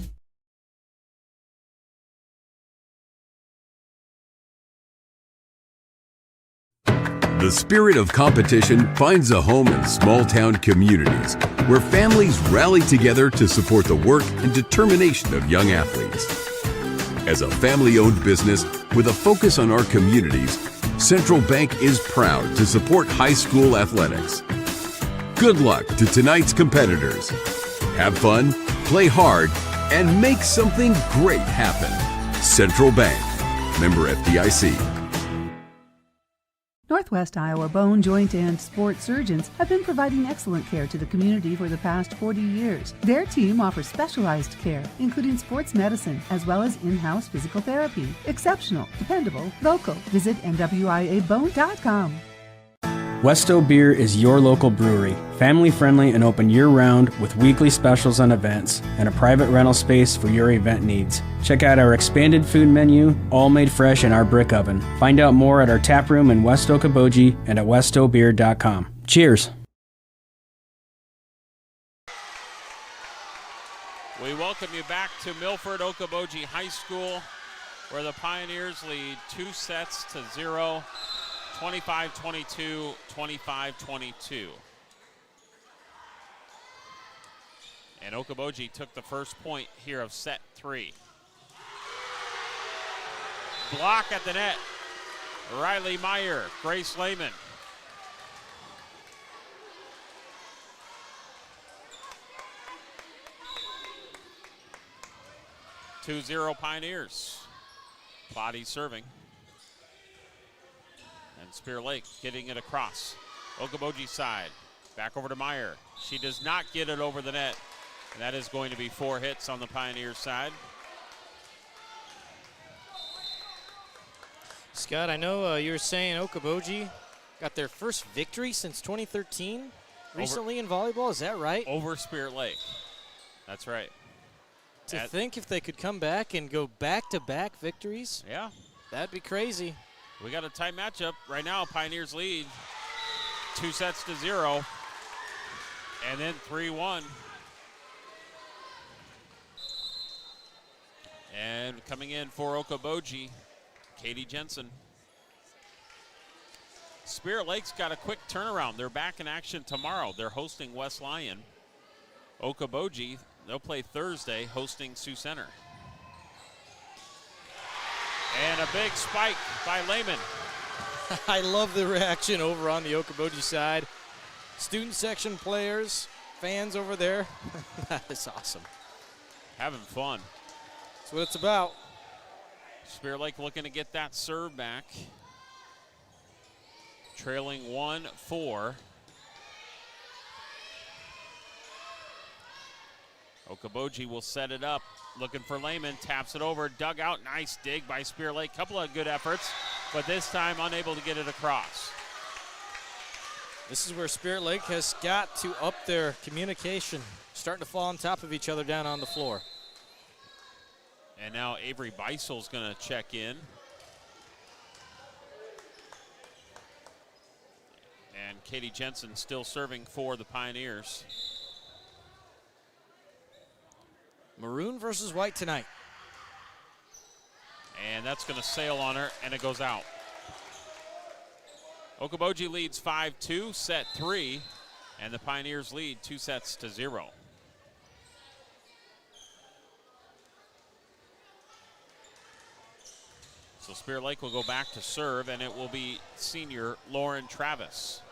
D: The spirit of competition finds a home in small-town communities where families rally together to support the work and determination of young athletes. As a family-owned business with a focus on our communities, Central Bank is proud to support high school athletics. Good luck to tonight's competitors. Have fun, play hard, and make something great happen. Central Bank, member FDIC.
I: Northwest Iowa Bone, Joint, and Sports Surgeons have been providing excellent care to the community for the past 40 years. Their team offers specialized care, including sports medicine, as well as in-house physical therapy. Exceptional, dependable, local. Visit NWIABone.com.
U: Westo Beer is your local brewery, family-friendly and open year-round with weekly specials and events, and a private rental space for your event needs. Check out our expanded food menu, all made fresh in our brick oven. Find out more at our tap room in West Okoboji and at westobeer.com. Cheers!
A: We welcome you back to Milford Okoboji High School, where the Pioneers lead 2-0. 25-22, 25-22. And Okoboji took the first point here of set 3. Block at the net. Riley Meyer, Grace Lehman. (2-0) Pioneers. Plotty serving. And Spear Lake getting it across. Okoboji side. Back over to Meyer. She does not get it over the net. And that is going to be 4 hits on the Pioneers side.
B: Scott, I know you were saying Okoboji got their first victory since 2013 recently in volleyball. Is that right?
A: Over Spirit Lake. That's right.
B: To think if they could come back and go back-to-back victories.
A: Yeah.
B: That'd be crazy.
A: We got a tight matchup right now. Pioneers lead 2-0, and then 3-1. And coming in for Okoboji, Katie Jensen. Spirit Lake's got a quick turnaround. They're back in action tomorrow. They're hosting West Lyon. Okoboji, they'll play Thursday, hosting Sioux Center. And a big spike by Lehman.
B: I love the reaction over on the Okoboji side. Student section players, fans over there. That is awesome.
A: Having fun.
B: That's what it's about.
A: Spear Lake looking to get that serve back. Trailing 1-4. Okoboji will set it up. Looking for Lehman, taps it over, dug out. Nice dig by Spirit Lake. Couple of good efforts, but this time unable to get it across.
B: This is where Spirit Lake has got to up their communication. Starting to fall on top of each other down on the floor.
A: And now Avery Beisel's going to check in. And Katie Jensen still serving for the Pioneers.
B: Maroon versus white tonight.
A: And that's going to sail on her, and it goes out. Okoboji leads 5-2, set 3, and the Pioneers lead 2-0. So Spirit Lake will go back to serve, and it will be senior Lauren Travis.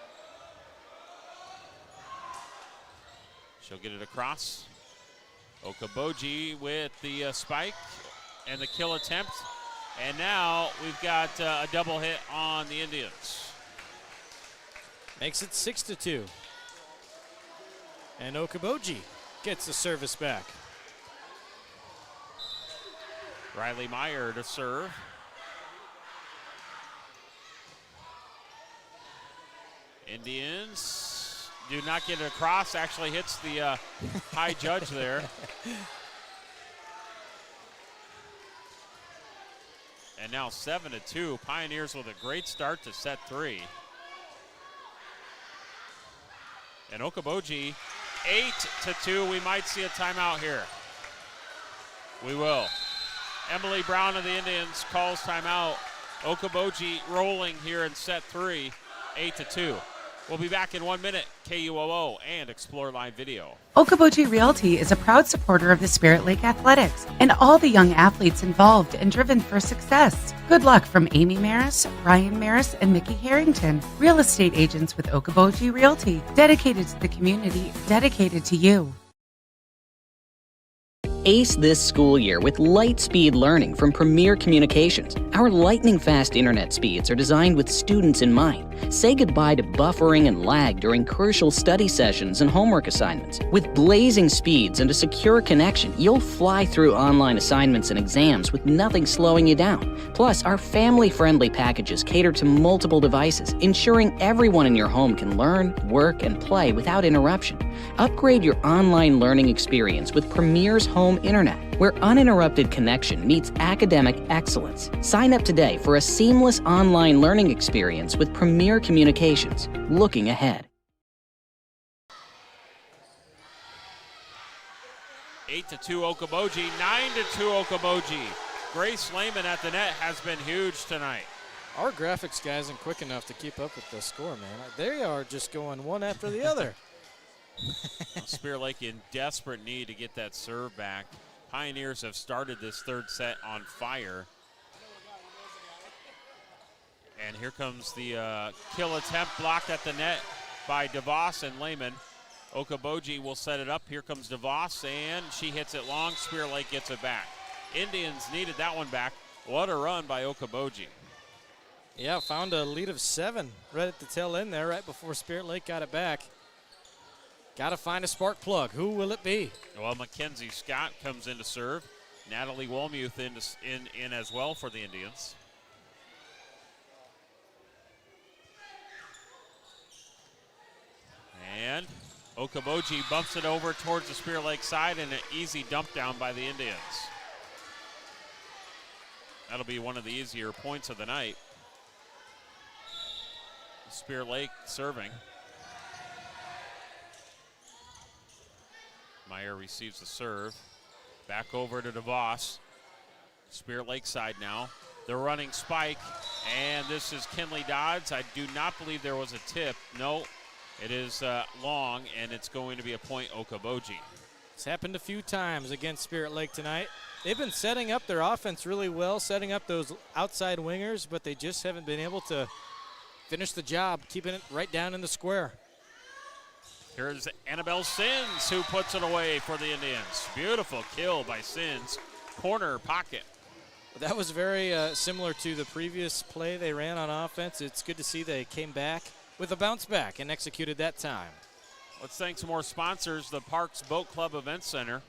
A: She'll get it across. Okoboji with the spike and the kill attempt. And now we've got a double hit on the Indians.
B: Makes it 6-2. And Okoboji gets the service back.
A: Riley Meyer to serve. Indians do not get it across. Actually hits the high judge there. And now 7-2. Pioneers with a great start to set 3. And Okoboji 8-2. We might see a timeout here. We will. Emily Brown of the Indians calls timeout. Okoboji rolling here in set 3, 8-2. We'll be back in 1 minute. KUOO and Explore Live Video.
E: Okoboji Realty is a proud supporter of the Spirit Lake Athletics and all the young athletes involved and driven for success. Good luck from Amy Maris, Ryan Maris, and Mickey Harrington, real estate agents with Okoboji Realty, dedicated to the community, dedicated to you.
V: Ace this school year with light-speed learning from Premier Communications. Our lightning-fast internet speeds are designed with students in mind. Say goodbye to buffering and lag during crucial study sessions and homework assignments. With blazing speeds and a secure connection, you'll fly through online assignments and exams with nothing slowing you down. Plus, our family-friendly packages cater to multiple devices, ensuring everyone in your home can learn, work, and play without interruption. Upgrade your online learning experience with Premier's Home Internet, where uninterrupted connection meets academic excellence. Sign up today for a seamless online learning experience with Premier Communications. Looking ahead.
A: 8-2 Okoboji, 9-2 Okoboji. Grace Lehman at the net has been huge tonight.
B: Our graphics guy isn't quick enough to keep up with the score, man. They are just going one after the other.
A: Spirit Lake in desperate need to get that serve back. Pioneers have started this third set on fire. And here comes the kill attempt, blocked at the net by DeVos and Lehman. Okoboji will set it up. Here comes DeVos, and she hits it long. Spirit Lake gets it back. Indians needed that one back. What a run by Okoboji.
B: Yeah, found a lead of 7 right at the tail end there, right before Spirit Lake got it back. Got to find a spark plug. Who will it be?
A: Well, Mackenzie Scott comes in to serve. Natalie Wolmuth in as well for the Indians. And Okoboji bumps it over towards the Spirit Lake side, and an easy dump down by the Indians. That'll be one of the easier points of the night. Spirit Lake serving. Meyer receives the serve. Back over to DeVos. Spirit Lake side now. They're running spike, and this is Kinley Dodds. I do not believe there was a tip. No, it is long, and it's going to be a point Okoboji.
B: It's happened a few times against Spirit Lake tonight. They've been setting up their offense really well, setting up those outside wingers, but they just haven't been able to finish the job, keeping it right down in the square.
A: Here's Annabelle Sins, who puts it away for the Indians. Beautiful kill by Sins. Corner pocket.
B: That was very similar to the previous play they ran on offense. It's good to see they came back with a bounce back and executed that time.
A: Let's thank some more sponsors. The Parks Boat Club Event Center,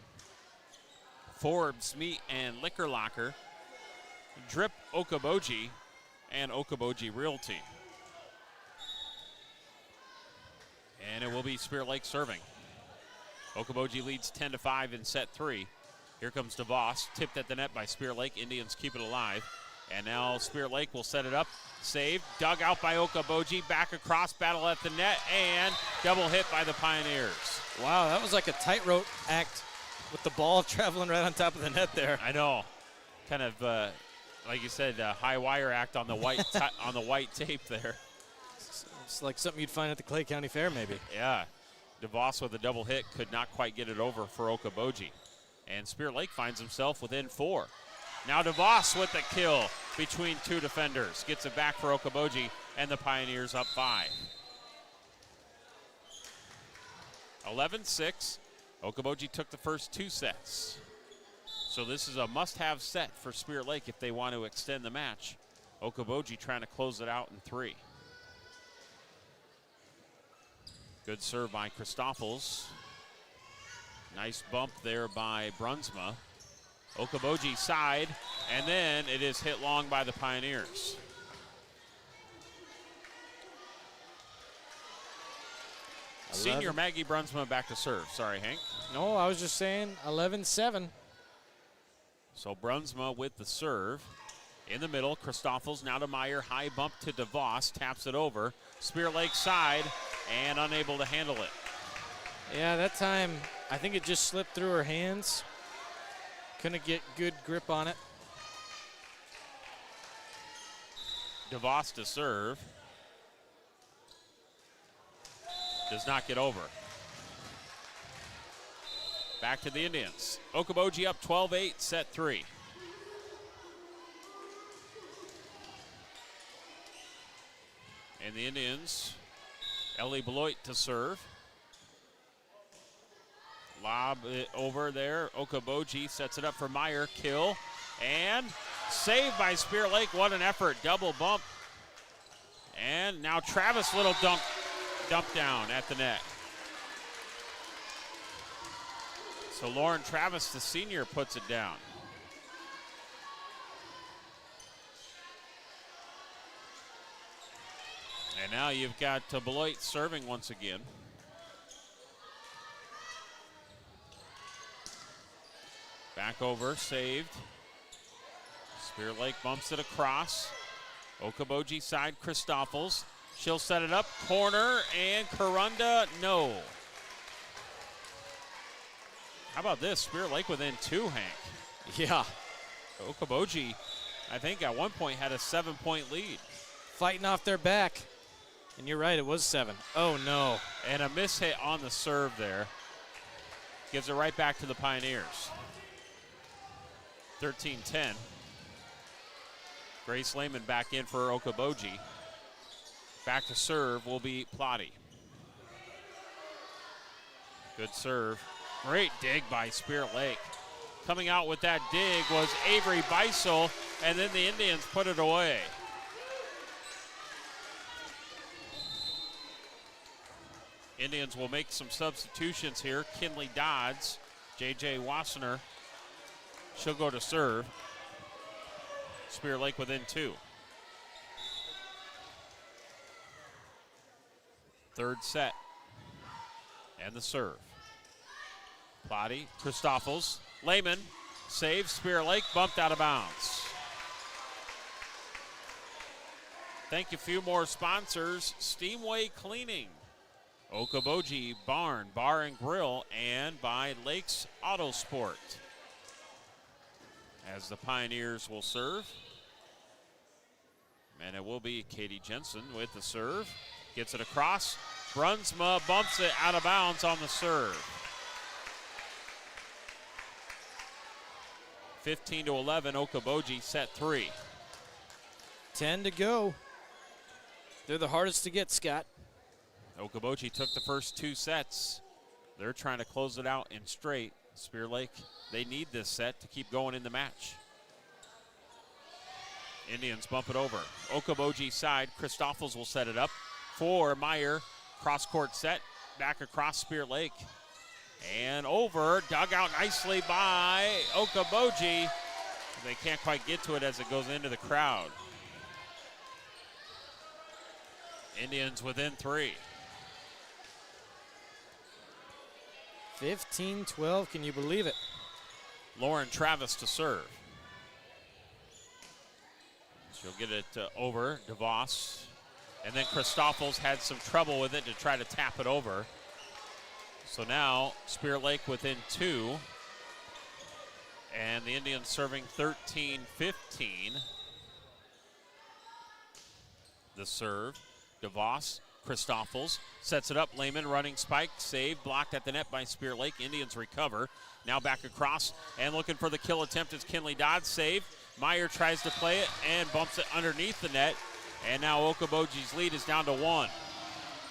A: Forbes Meat and Liquor Locker, Drip Okoboji, and Okoboji Realty. And it will be Spirit Lake serving. Okoboji leads 10-5 in set 3. Here comes DeVos, tipped at the net by Spirit Lake. Indians keep it alive. And now Spirit Lake will set it up. Saved, dug out by Okoboji, back across, battle at the net, and double hit by the Pioneers.
B: Wow, that was like a tightrope act with the ball traveling right on top of the net there.
A: I know. Kind of, like you said, high wire act on the white on the white tape there.
B: It's like something you'd find at the Clay County Fair, maybe.
A: Yeah. DeVos with a double hit could not quite get it over for Okoboji. And Spirit Lake finds himself within 4. Now DeVos with the kill between 2 defenders. Gets it back for Okoboji, and the Pioneers up 5. 11-6. Okoboji took the first 2 sets. So this is a must-have set for Spirit Lake if they want to extend the match. Okoboji trying to close it out in 3. Good serve by Christoffels. Nice bump there by Brunsma. Okoboji side, and then it is hit long by the Pioneers. Senior Maggie Brunsma back to serve. Sorry, Hank.
B: No, I was just saying 11-7.
A: So Brunsma with the serve. In the middle, Christoffels now to Meyer. High bump to DeVos, taps it over. Spirit Lake side, and unable to handle it.
B: Yeah, that time, I think it just slipped through her hands. Couldn't get good grip on it.
A: DeVos to serve. Does not get over. Back to the Indians. Okoboji up 12-8, set 3. And the Indians, Ellie Beloit to serve. Lob it over there. Okoboji sets it up for Meyer. Kill. And saved by Spirit Lake. What an effort. Double bump. And now Travis little dump down at the net. So Lauren Travis, the senior, puts it down. And now you've got Beloit serving once again. Back over, saved. Spirit Lake bumps it across. Okoboji side, Christoffels. She'll set it up, corner, and Corunda, no. How about this? Spirit Lake within 2, Hank.
B: Yeah.
A: Okoboji, I think at one point had a 7-point lead.
B: Fighting off their back. And you're right, it was 7. Oh, no.
A: And a miss hit on the serve there. Gives it right back to the Pioneers. 13-10. Grace Lehman back in for Okoboji. Back to serve will be Plotty. Good serve. Great dig by Spirit Lake. Coming out with that dig was Avery Beisel, and then the Indians put it away. Indians will make some substitutions here. Kinley Dodds, J.J. Wassener. She'll go to serve. Spirit Lake within 2. Third set. And the serve. Plotty, Christoffels, Lehman, saves. Spirit Lake bumped out of bounds. Thank you, few more sponsors. Steamway Cleaning, Okoboji Barn, Bar and Grill, and by Lakes Auto Sport. As the Pioneers will serve. And it will be Katie Jensen with the serve. Gets it across. Brunsma bumps it out of bounds on the serve. 15-11, Okoboji set 3.
B: 10 to go. They're the hardest to get, Scott.
A: Okoboji took the first 2 sets. They're trying to close it out in straight. Spirit Lake, they need this set to keep going in the match. Indians bump it over. Okoboji side, Christoffels will set it up for Meyer. Cross-court set, back across Spirit Lake. And over, dug out nicely by Okoboji. They can't quite get to it as it goes into the crowd. Indians within 3.
B: 15-12, can you believe it?
A: Lauren Travis to serve. She'll get it over, DeVos. And then Christoffels had some trouble with it to try to tap it over. So now Spirit Lake within 2. And the Indians serving 13-15. The serve, DeVos, Christoffels sets it up. Lehman running spike, save, blocked at the net by Spirit Lake. Indians recover. Now back across and looking for the kill attempt is Kinley Dodds. Save. Meyer tries to play it and bumps it underneath the net. And now Okoboji's lead is down to 1.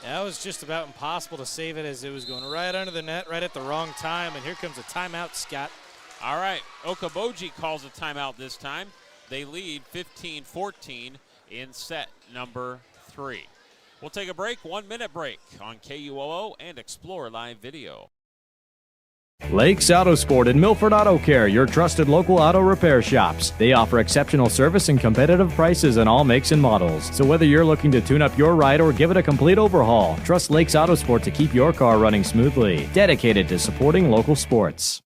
B: That was just about impossible to save it as it was going right under the net, right at the wrong time. And here comes a timeout, Scott.
A: All right, Okoboji calls a timeout this time. They lead 15-14 in set number 3. We'll take a break, 1-minute break on KUOO and Explore Live Video.
F: Lakes Auto Sport and Milford Auto Care, your trusted local auto repair shops. They offer exceptional service and competitive prices on all makes and models. So whether you're looking to tune up your ride or give it a complete overhaul, trust Lakes Auto Sport to keep your car running smoothly. Dedicated to supporting local sports.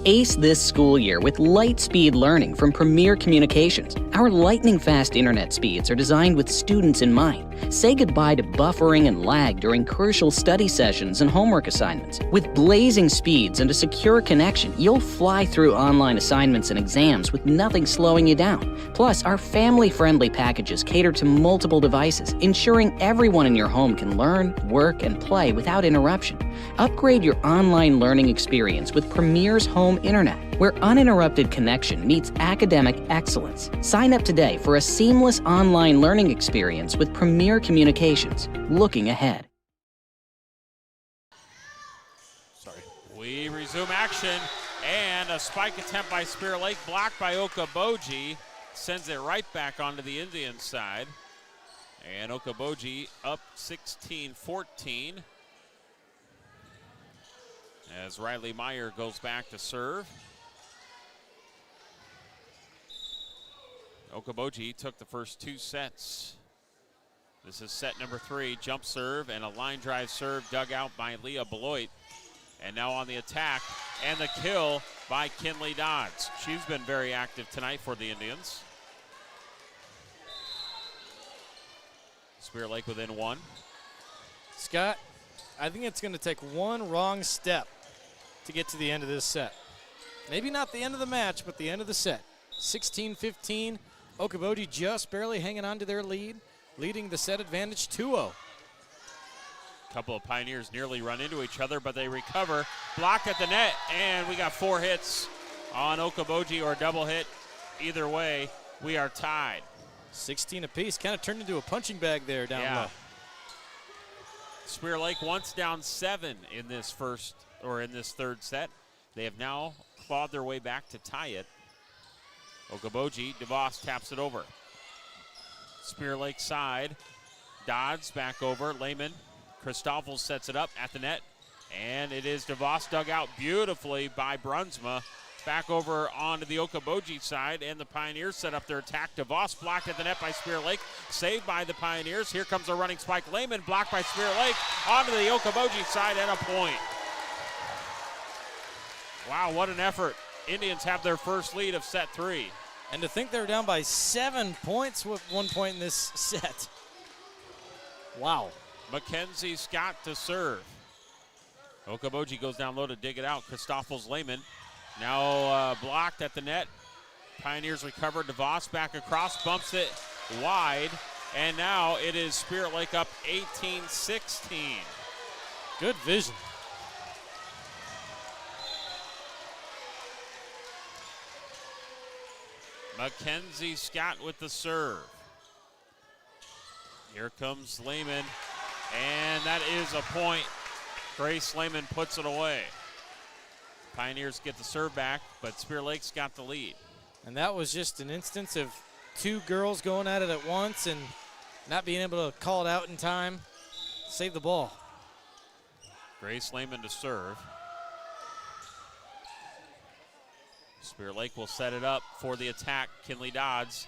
V: Ace this school year with light-speed learning from Premier Communications. Our lightning-fast internet speeds are designed with students in mind. Say goodbye to buffering and lag during crucial study sessions and homework assignments. With blazing speeds and a secure connection, you'll fly through online assignments and exams with nothing slowing you down. Plus, our family-friendly packages cater to multiple devices, ensuring everyone in your home can learn, work, and play without interruption. Upgrade your online learning experience with Premier's Home Internet, where uninterrupted connection meets academic excellence. Sign up today for a seamless online learning experience with Premier Communications. Looking ahead.
A: We resume action, and a spike attempt by Spirit Lake, blocked by Okoboji, sends it right back onto the Indian side. And Okoboji up 16-14. As Riley Meyer goes back to serve. Okoboji took the first 2 sets. This is set number 3, jump serve and a line drive serve dug out by Leah Beloit. And now on the attack, and the kill by Kinley Dodds. She's been very active tonight for the Indians. Spirit Lake within 1.
B: Scott, I think it's going to take one wrong step to get to the end of this set. Maybe not the end of the match, but the end of the set. 16-15, Okoboji just barely hanging on to their lead, leading the set advantage 2-0.
A: A couple of Pioneers nearly run into each other, but they recover. Blocked at the net, and we got 4 hits on Okoboji, or a double hit. Either way, we are tied.
B: 16 apiece, kind of turned into a punching bag there down low.
A: Spirit Lake once down 7 in this third set. They have now clawed their way back to tie it. Okoboji, DeVos taps it over. Spirit Lake side, Dodds back over, Lehman. Christoffels sets it up at the net, and it is DeVos dug out beautifully by Brunsma. Back over onto the Okoboji side, and the Pioneers set up their attack. DeVos blocked at the net by Spirit Lake, saved by the Pioneers. Here comes a running spike. Lehman blocked by Spirit Lake onto the Okoboji side, and a point. Wow, what an effort. Indians have their first lead of set 3.
B: And to think they're down by 7 points with 1 point in this set. Wow.
A: Mackenzie Scott to serve. Okoboji goes down low to dig it out. Christoffels Lehman now blocked at the net. Pioneers recover. DeVos back across, bumps it wide. And now it is Spirit Lake up 18-16.
B: Good vision.
A: Mackenzie Scott with the serve. Here comes Lehman, and that is a point. Grace Lehman puts it away. Pioneers get the serve back, but Spirit Lake's got the lead.
B: And that was just an instance of 2 girls going at it at once and not being able to call it out in time. Save the ball.
A: Grace Lehman to serve. Spirit Lake will set it up for the attack. Kinley Dodds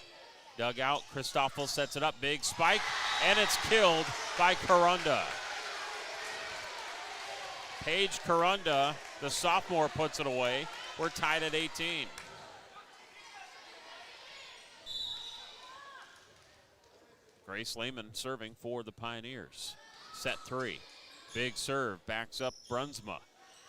A: dug out. Christoffel sets it up. Big spike, and it's killed by Corunda. Paige Corunda, the sophomore, puts it away. We're tied at 18. Grace Lehman serving for the Pioneers. Set 3. Big serve, backs up Brunsma.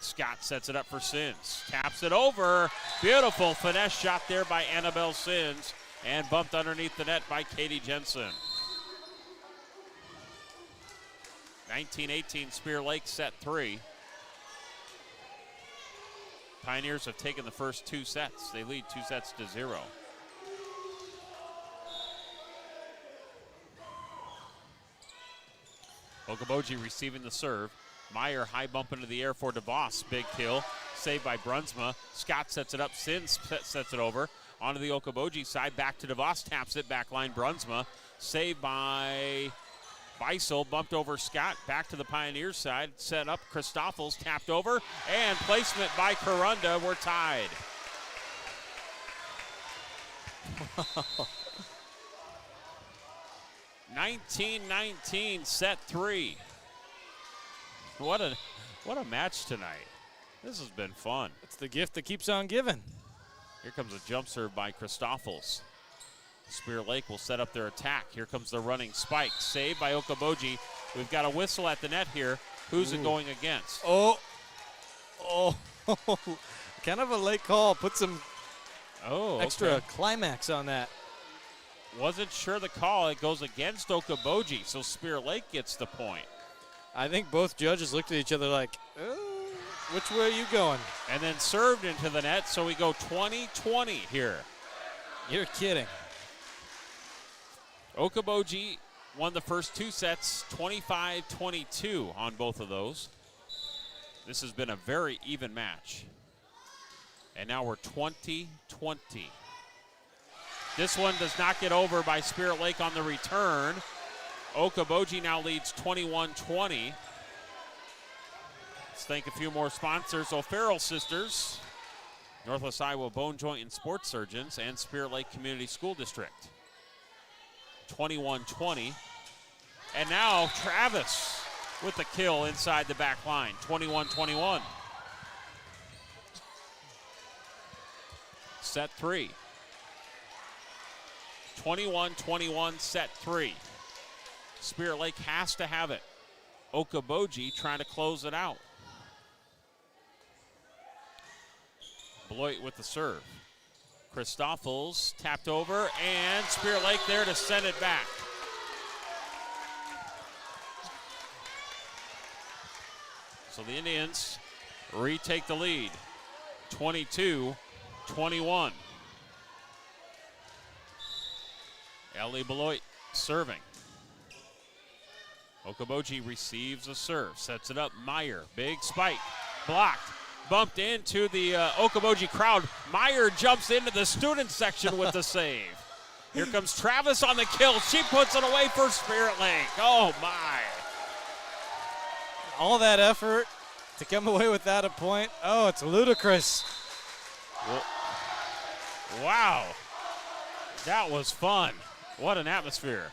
A: Scott sets it up for Sins. Taps it over. Beautiful finesse shot there by Annabelle Sins. And bumped underneath the net by Katie Jensen. 19-18 Spear Lake, set 3. Pioneers have taken the first 2 sets. They lead 2-0. Okoboji receiving the serve. Meyer high bump into the air for DeVos. Big kill. Saved by Brunsma. Scott sets it up. Sins sets it over. Onto the Okoboji side. Back to DeVos. Taps it. Backline Brunsma. Saved by Beisel. Bumped over Scott. Back to the Pioneers side. Set up. Christoffels tapped over. And placement by Corunda. We're tied. 19-19, set 3. What a match tonight. This has been fun.
B: It's the gift that keeps on giving.
A: Here comes a jump serve by Christoffels. Spear Lake will set up their attack. Here comes the running spike. Saved by Okoboji. We've got a whistle at the net here. Who's it going against?
B: Oh, kind of a late call. Put some extra climax on that.
A: Wasn't sure the call. It goes against Okoboji, so Spear Lake gets the point.
B: I think both judges looked at each other like, which way are you going?
A: And then served into the net, so we go 20-20 here.
B: You're kidding.
A: Okoboji won the first 2 sets, 25-22 on both of those. This has been a very even match. And now we're 20-20. This one does not get over by Spirit Lake on the return. Okoboji now leads 21-20. Let's thank a few more sponsors. O'Farrell Sisters, Northwest Iowa Bone Joint and Sports Surgeons, and Spirit Lake Community School District. 21-20. And now Travis with the kill inside the back line. 21-21. Set 3. 21-21, set 3. Spirit Lake has to have it. Okoboji trying to close it out. Beloit with the serve. Christoffels tapped over, and Spirit Lake there to send it back. So the Indians retake the lead, 22-21. Ellie Beloit serving. Okoboji receives a serve, sets it up. Meyer, big spike, blocked, bumped into the Okoboji crowd. Meyer jumps into the student section with the save. Here comes Travis on the kill. She puts it away for Spirit Lake. Oh my.
B: All that effort to come away without a point. Oh, it's ludicrous.
A: Wow. That was fun. What an atmosphere.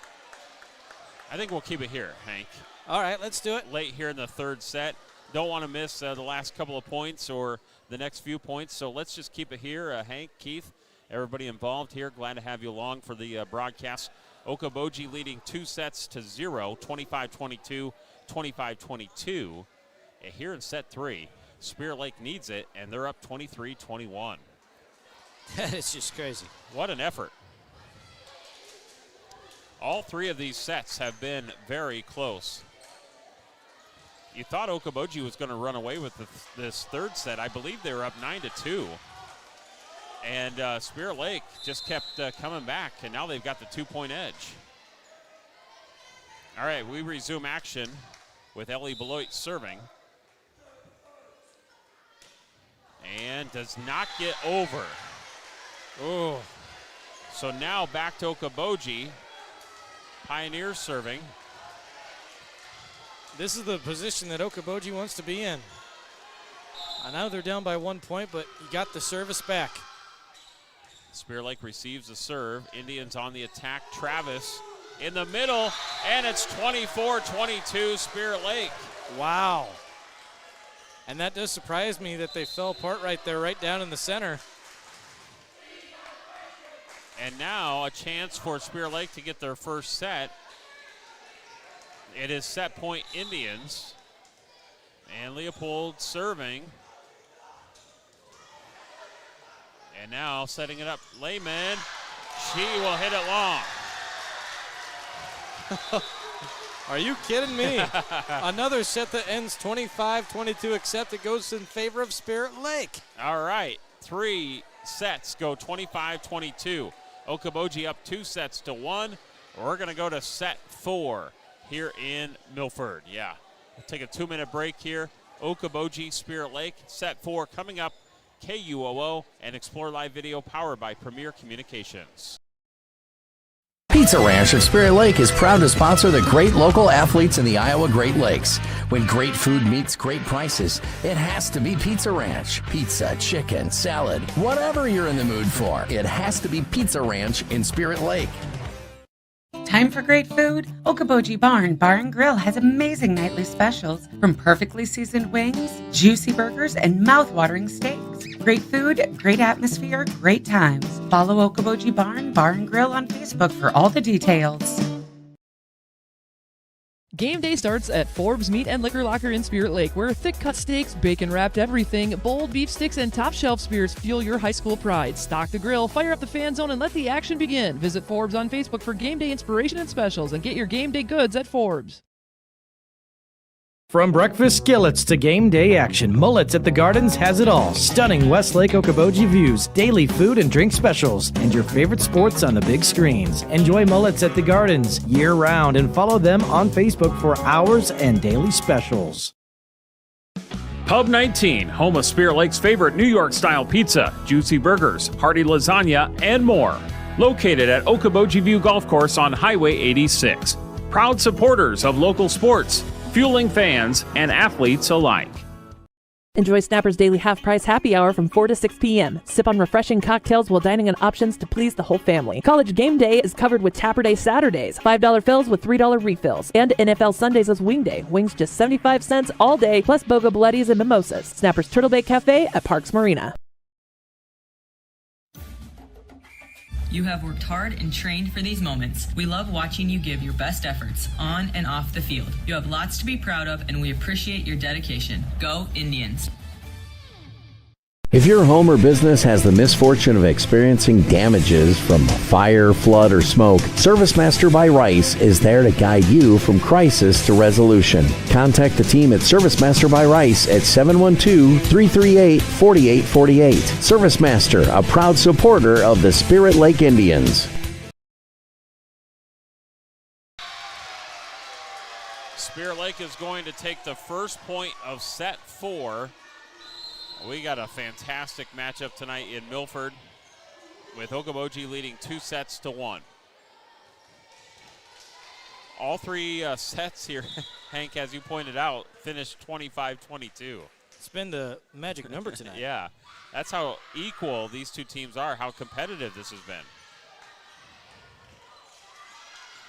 A: I think we'll keep it here, Hank.
B: All right, let's do it.
A: Late here in the third set. Don't want to miss the last couple of points or the next few points, so let's just keep it here. Hank, Keith, everybody involved here. Glad to have you along for the broadcast. Okoboji leading 2-0, 25-22, 25-22. Here in set 3, Spear Lake needs it, and they're up 23-21.
B: It's just crazy.
A: What an effort. All 3 of these sets have been very close. You thought Okoboji was going to run away with this third set. I believe they were up 9-2. And Spirit Lake just kept coming back, and now they've got the 2-point edge. All right, we resume action with Ellie Beloit serving. And does not get over. Oh. So now back to Okoboji. Pioneers serving.
B: This is the position that Okoboji wants to be in. I know they're down by 1 point, but you got the service back.
A: Spear Lake receives the serve. Indians on the attack. Travis in the middle, and it's 24-22 Spirit Lake.
B: Wow. And that does surprise me that they fell apart right there, right down in the center.
A: And now a chance for Spear Lake to get their first set. It is set point Indians. And Leopold serving. And now setting it up, Lehman. She will hit it long.
B: Are you kidding me? Another set that ends 25-22, except it goes in favor of Spirit Lake.
A: All right, 3 sets go 25-22. Okoboji up 2 sets to 1. We're going to go to set 4 here in Milford. Yeah, we'll take a 2-minute break here. Okoboji, Spirit Lake, set 4 coming up. KUOO and Explore Live Video powered by Premier Communications.
G: Pizza Ranch of Spirit Lake is proud to sponsor the great local athletes in the Iowa Great Lakes. When great food meets great prices, it has to be Pizza Ranch. Pizza, chicken, salad, whatever you're in the mood for, it has to be Pizza Ranch in Spirit Lake.
E: Time for great food? Okoboji Barn Bar and Grill has amazing nightly specials, from perfectly seasoned wings, juicy burgers, and mouth-watering steaks. Great food, great atmosphere, great times. Follow Okoboji Barn Bar and Grill on Facebook for all the details.
P: Game day starts at Forbes Meat and Liquor Locker in Spirit Lake, where thick-cut steaks, bacon-wrapped everything, bold beef sticks, and top-shelf spears fuel your high school pride. Stock the grill, fire up the fan zone, and let the action begin. Visit Forbes on Facebook for game day inspiration and specials, and get your game day goods at Forbes.
F: From breakfast skillets to game day action, Mullets at the Gardens has it all. Stunning Westlake Okoboji views, daily food and drink specials, and your favorite sports on the big screens. Enjoy Mullets at the Gardens year-round and follow them on Facebook for hours and daily specials.
O: Pub 19, home of Spirit Lake's favorite New York-style pizza, juicy burgers, hearty lasagna, and more. Located at Okoboji View Golf Course on Highway 86. Proud supporters of local sports, fueling fans and athletes alike.
H: Enjoy Snapper's daily half-price happy hour from 4 to 6 p.m. Sip on refreshing cocktails while dining on options to please the whole family. College game day is covered with Tapper Day Saturdays, $5 fills with $3 refills, and NFL Sundays is Wing Day. Wings just 75 cents all day, plus Boga Bloodies and mimosas. Snapper's Turtle Bay Cafe at Parks Marina.
W: You have worked hard and trained for these moments. We love watching you give your best efforts on and off the field. You have lots to be proud of, and we appreciate your dedication. Go Indians.
X: If your home or business has the misfortune of experiencing damages from fire, flood, or smoke, ServiceMaster by Rice is there to guide you from crisis to resolution. Contact the team at ServiceMaster by Rice at 712-338-4848. ServiceMaster, a proud supporter of the Spirit Lake Indians.
A: Spirit Lake is going to take the first point of set 4. We got a fantastic matchup tonight in Milford with Okoboji leading 2 sets to 1. All 3 sets here, Hank, as you pointed out, finished 25-22.
B: It's been the magic number tonight.
A: Yeah, that's how equal these 2 teams are, how competitive this has been.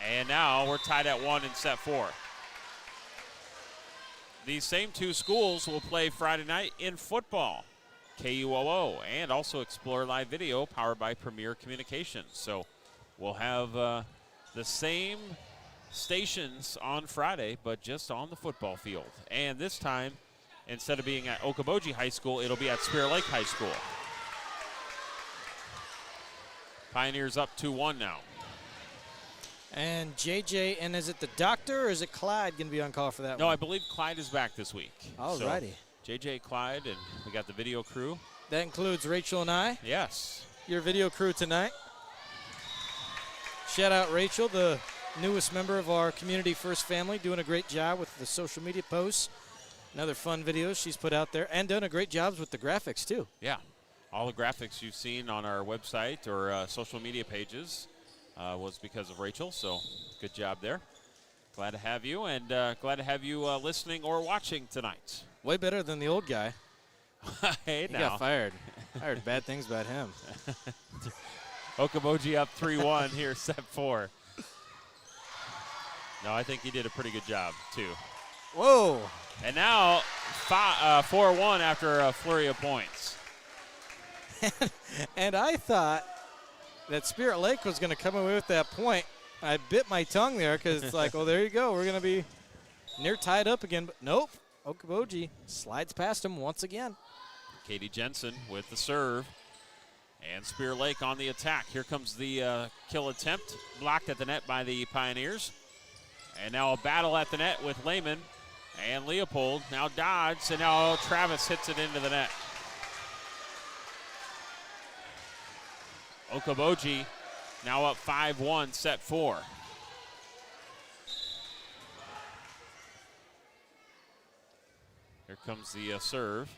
A: And now we're tied at 1 in set 4. These same 2 schools will play Friday night in football, KUOO, and also Explore Live Video powered by Premier Communications. So we'll have the same stations on Friday, but just on the football field. And this time, instead of being at Okoboji High School, it'll be at Spirit Lake High School. Pioneers up 2-1 now.
B: And JJ, and is it the doctor or is it Clyde going to be on call for that one?
A: No, I believe Clyde is back this week.
B: All righty.
A: JJ, Clyde, and we got the video crew.
B: That includes Rachel and I.
A: Yes.
B: Your video crew tonight. Shout out Rachel, the newest member of our Community First family, doing a great job with the social media posts and other fun videos she's put out there, and done a great job with the graphics too.
A: Yeah. All the graphics you've seen on our website or social media pages was because of Rachel, so good job there. Glad to have you, and glad to have you listening or watching tonight.
B: Way better than the old guy.
A: Hey,
B: he
A: now.
B: got fired. I heard bad things about him.
A: Okoboji up 3-1 here, set 4. No, I think he did a pretty good job, too.
B: Whoa.
A: And now 4-1 after a flurry of points.
B: And I thought that Spirit Lake was going to come away with that point. I bit my tongue there because it's like, oh, there you go. We're going to be near tied up again. But nope, Okoboji slides past him once again.
A: Katie Jensen with the serve. And Spear Lake on the attack. Here comes the kill attempt. Blocked at the net by the Pioneers. And now a battle at the net with Lehman and Leopold. Now Dodds, and now Travis hits it into the net. Okoboji now up 5-1, set 4. Here comes the serve.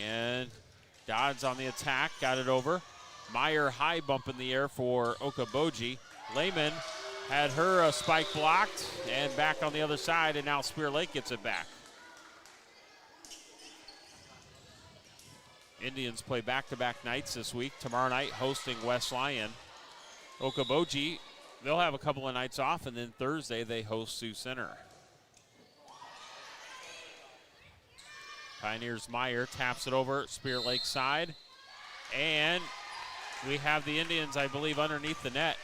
A: And Dodds on the attack, got it over. Meyer high bump in the air for Okoboji. Lehman had her spike blocked and back on the other side, and now Spear Lake gets it back. Indians play back-to-back nights this week. Tomorrow night hosting West Lyon. Okoboji, they'll have a couple of nights off, and then Thursday they host Sioux Center. Pioneers Meyer taps it over Spear Lake side. And we have the Indians, I believe, underneath the net.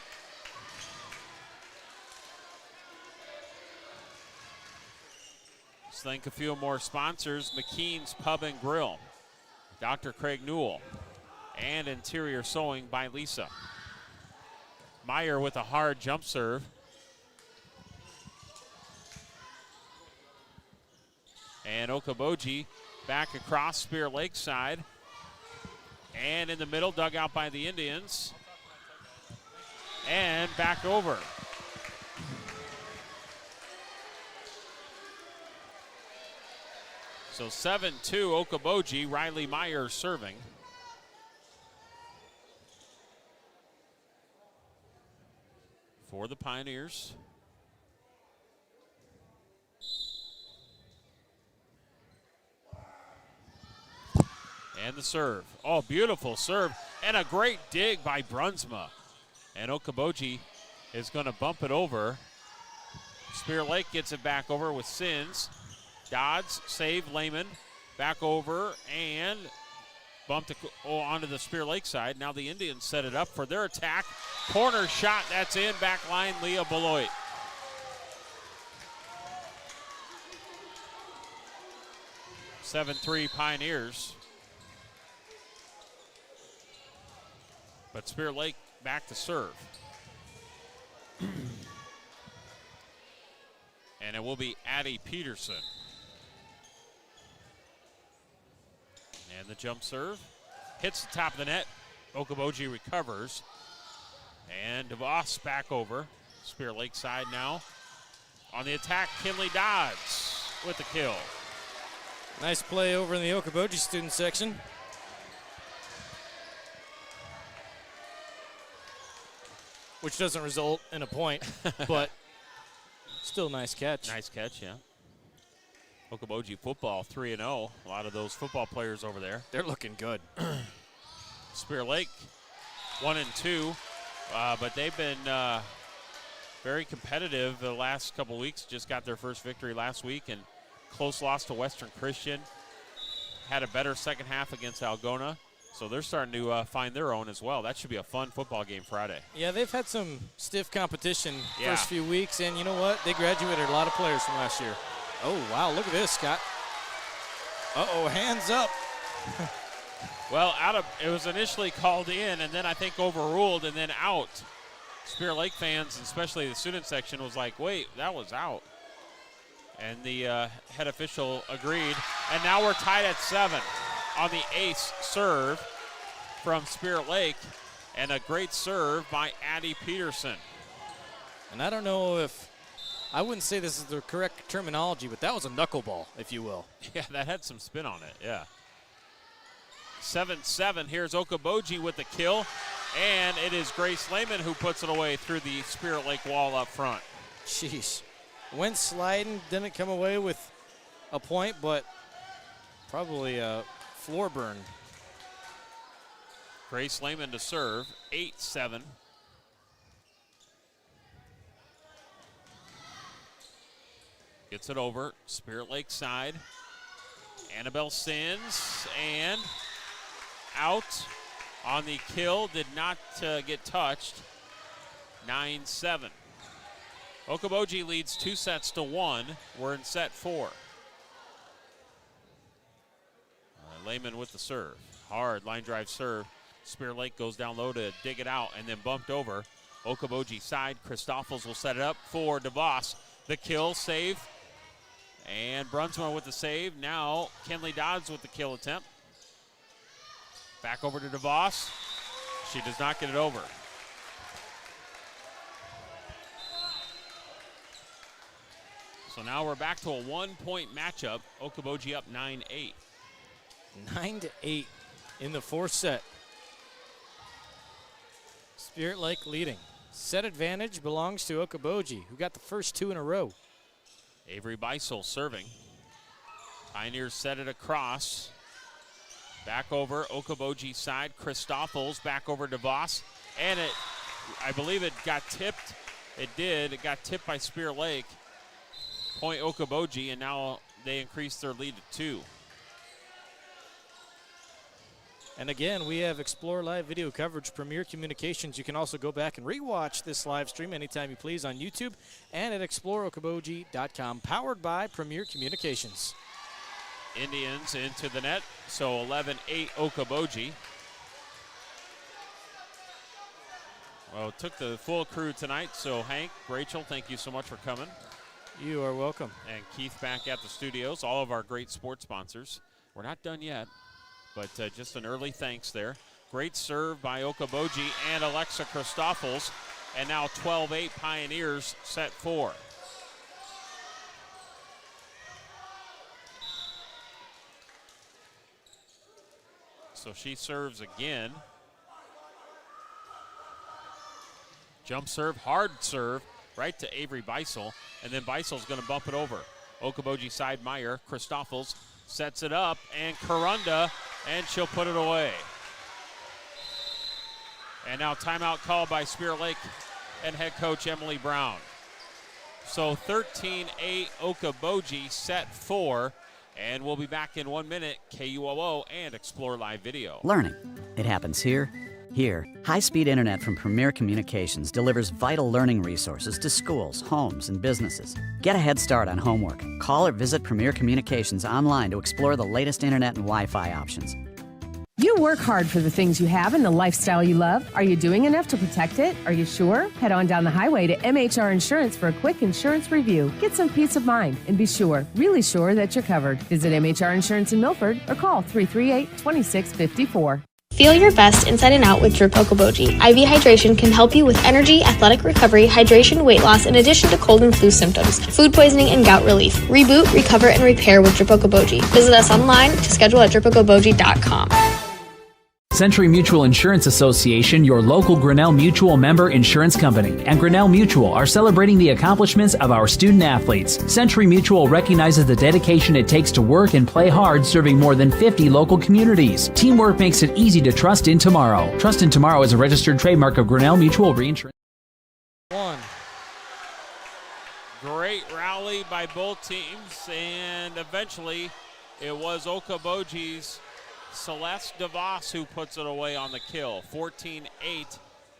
A: Let's thank a few more sponsors. McKean's Pub and Grill, Dr. Craig Newell, and Interior Sewing by Lisa. Meyer with a hard jump serve. And Okoboji back across Spear Lake side. And in the middle, dug out by the Indians. And back over. So 7-2 Okoboji, Riley Meyer serving. For the Pioneers. And the serve. Oh, beautiful serve. And a great dig by Brunsma. And Okoboji is going to bump it over. Spear Lake gets it back over with Sins. Dodds save Lehman. Back over and bumped onto the Spear Lake side. Now the Indians set it up for their attack. Corner shot. That's in. Back line, Leah Beloit. (7-3) Pioneers. But Spear Lake back to serve. And it will be Addie Peterson. And the jump serve. Hits the top of the net. Okoboji recovers. And DeVos back over. Spear Lake side now. On the attack, Kinley Dodds with the kill.
B: Nice play over in the Okoboji student section. Which doesn't result in a point, but still nice catch.
A: Nice catch, yeah. Okoboji football 3-0. A lot of those football players over there.
B: They're looking good.
A: Spear Lake 1-2, but they've been very competitive the last couple weeks. Just got their first victory last week, and close loss to Western Christian. Had a better second half against Algona. So they're starting to find their own as well. That should be a fun football game Friday.
B: Yeah, they've had some stiff competition first few weeks, and you know what? They graduated a lot of players from last year. Oh, wow, look at this, Scott. Uh-oh, hands up.
A: Well, it was initially called in, and then I think overruled, and then out. Spear Lake fans, especially the student section, was like, wait, that was out. And the head official agreed. And now we're tied at 7. On the ace serve from Spirit Lake, and a great serve by Addie Peterson.
B: And I don't know if, I wouldn't say this is the correct terminology, but that was a knuckleball, if you will.
A: Yeah, that had some spin on it, yeah. 7-7, here's Okoboji with the kill, and it is Grace Lehman who puts it away through the Spirit Lake wall up front.
B: Jeez. Went sliding, didn't come away with a point, but probably a floor burn.
A: Grace Lehman to serve, 8-7. Gets it over, Spirit Lake side. Annabelle Sins, and out on the kill, did not get touched, 9-7. Okoboji leads 2-1. We're in set 4. Lehman with the serve. Hard line drive serve. Spirit Lake goes down low to dig it out and then bumped over. Okoboji side. Christoffels will set it up for DeVos. The kill, save. And Brunsma with the save. Now Kenley Dodds with the kill attempt. Back over to DeVos. She does not get it over. So now we're back to a 1-point matchup. Okoboji up 9-8.
B: 9-8 in the fourth set. Spirit Lake leading. Set advantage belongs to Okoboji, who got the first 2 in a row.
A: Avery Beisel serving. Pioneers set it across. Back over Okoboji side. Christoffels back over DeVos. And I believe it got tipped. It did. It got tipped by Spirit Lake. Point Okoboji, and now they increase their lead to 2.
B: And again, we have Explore Live video coverage, Premier Communications. You can also go back and rewatch this live stream anytime you please on YouTube and at exploreokoboji.com, powered by Premier Communications.
A: Indians into the net, so 11-8 Okoboji. Well, it took the full crew tonight, so Hank, Rachel, thank you so much for coming.
B: You are welcome.
A: And Keith back at the studios, all of our great sports sponsors. We're not done yet, but just an early thanks there. Great serve by Okoboji and Alexa Christoffels, and now 12-8 Pioneers, set 4. So she serves again. Jump serve, hard serve, right to Avery Beisel, and then Beisel's going to bump it over. Okoboji side, Meyer. Christoffels sets it up, and Corunda, and she'll put it away. And now timeout called by Spirit Lake and head coach Emily Brown. So 13-8 Okoboji, set 4, and we'll be back in 1 minute. KUOO and Explore Live Video.
R: Learning. It happens here. Here, high-speed internet from Premier Communications delivers vital learning resources to schools, homes, and businesses. Get a head start on homework. Call or visit Premier Communications online to explore the latest internet and Wi-Fi options.
C: You work hard for the things you have and the lifestyle you love. Are you doing enough to protect it? Are you sure? Head on down the highway to MHR Insurance for a quick insurance review. Get some peace of mind and be sure, really sure that you're covered. Visit MHR Insurance in Milford or call 338-2654.
J: Feel your best inside and out with Drip Okoboji. IV hydration can help you with energy, athletic recovery, hydration, weight loss, in addition to cold and flu symptoms, food poisoning, and gout relief. Reboot, recover, and repair with Drip Okoboji. Visit us online to schedule at dripokoboji.com.
L: Century Mutual Insurance Association, your local Grinnell Mutual member insurance company, and Grinnell Mutual are celebrating the accomplishments of our student athletes. Century Mutual recognizes the dedication it takes to work and play hard, serving more than 50 local communities. Teamwork makes it easy to trust in tomorrow. Trust in Tomorrow is a registered trademark of Grinnell Mutual Reinsurance.
A: Great rally by both teams, and eventually it was Okoboji's Celeste DeVos who puts it away on the kill. 14-8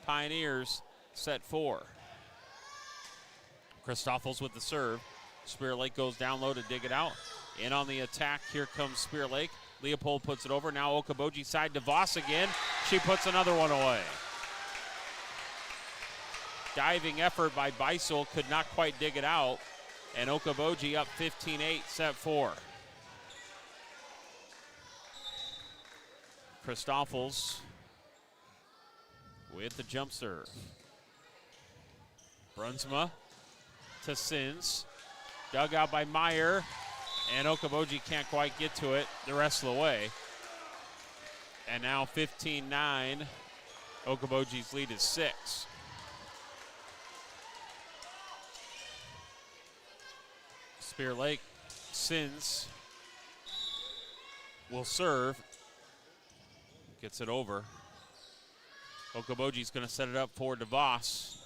A: Pioneers, set 4. Christoffels with the serve. Spirit Lake goes down low to dig it out. In on the attack, here comes Spirit Lake. Leopold puts it over. Now Okoboji side, DeVos again. She puts another one away. Diving effort by Beisel, could not quite dig it out. And Okoboji up 15-8, set 4. Christoffels with the jump serve. Brunsma to Sins. Dug out by Meyer, and Okoboji can't quite get to it the rest of the way. And now 15-9. Okoboji's lead is 6. Spirit Lake, Sins will serve. Gets it over. Okoboji's going to set it up for DeVos.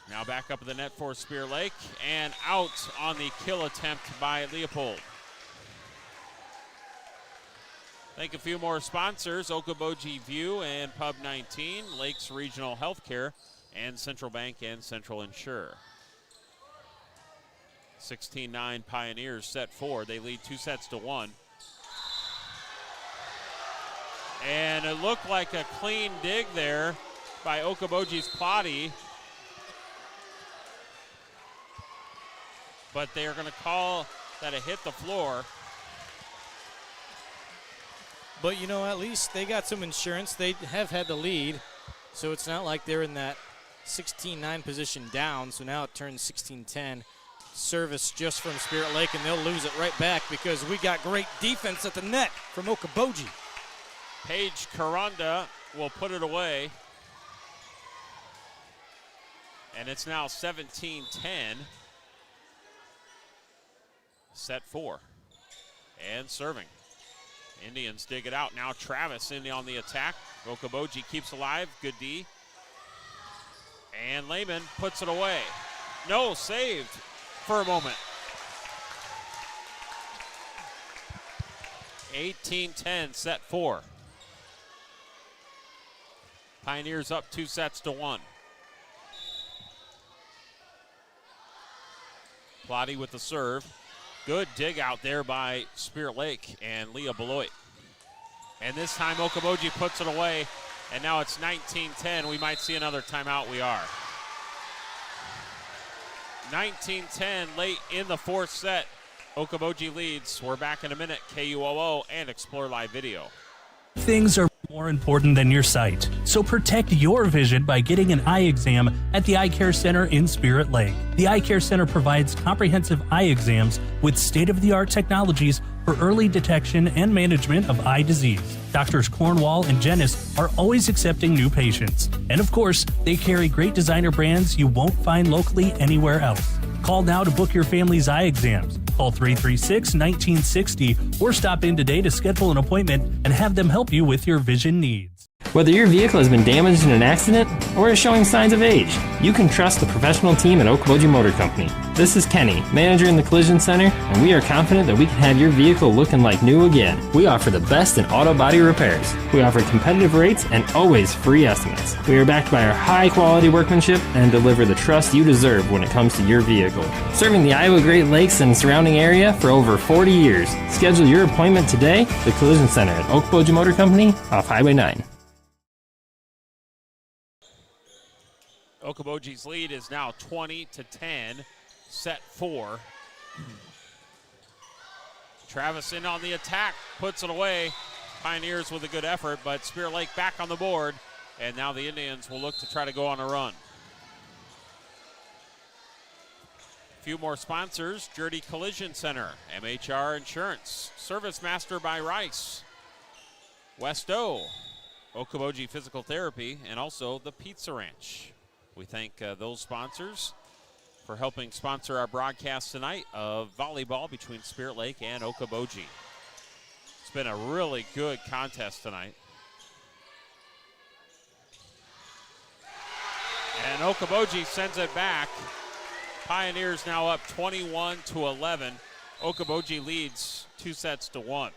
A: Now back up at the net for Spear Lake, and out on the kill attempt by Leopold. Thank a few more sponsors: Okoboji View and Pub 19, Lakes Regional Healthcare, and Central Bank and Central Insure. 16-9 Pioneers, set 4. They lead 2-1. And it looked like a clean dig there by Okoboji's Plotty. But they are going to call that it hit the floor.
B: But, you know, at least they got some insurance. They have had the lead, so it's not like they're in that 16-9 position down. So now it turns 16-10. Service just from Spirit Lake, and they'll lose it right back because we got great defense at the net from Okoboji.
A: Paige Karanda will put it away. And it's now 17-10. Set 4. And serving. Indians dig it out. Now Travis in on the attack. Okoboji keeps alive. Good D. And Lehman puts it away. No, saved for a moment. 18-10, set 4. Pioneers up 2-1. Plotty with the serve. Good dig out there by Spirit Lake and Leah Beloit. And this time Okoboji puts it away, and now it's 19-10. We might see another timeout. We are. 19-10 late in the fourth set. Okoboji leads. We're back in a minute. KUOO and Explore Live Video.
K: Things are more important than your sight, so protect your vision by getting an eye exam at the Eye Care Center in Spirit Lake. The Eye Care Center provides comprehensive eye exams with state-of-the-art technologies for early detection and management of eye disease. Doctors Cornwall and Jennis are always accepting new patients. And of course, they carry great designer brands you won't find locally anywhere else. Call now to book your family's eye exams. Call 336-1960 or stop in today to schedule an appointment and have them help you with your vision needs.
M: Whether your vehicle has been damaged in an accident or is showing signs of age, you can trust the professional team at Okoboji Motor Company. This is Kenny, manager in the Collision Center, and we are confident that we can have your vehicle looking like new again. We offer the best in auto body repairs. We offer competitive rates and always free estimates. We are backed by our high-quality workmanship and deliver the trust you deserve when it comes to your vehicle. Serving the Iowa Great Lakes and surrounding area for over 40 years. Schedule your appointment today at the Collision Center at Okoboji Motor Company off Highway 9.
A: Okoboji's lead is now 20-10, set 4. Travis in on the attack, puts it away. Pioneers with a good effort, but Spear Lake back on the board, and now the Indians will look to try to go on a run. A few more sponsors: Jurdy Collision Center, MHR Insurance, Service Master by Rice, Westo, Okoboji Physical Therapy, and also the Pizza Ranch. We thank those sponsors for helping sponsor our broadcast tonight of volleyball between Spirit Lake and Okoboji. It's been a really good contest tonight. And Okoboji sends it back. Pioneers now up 21-11. Okoboji leads 2-1.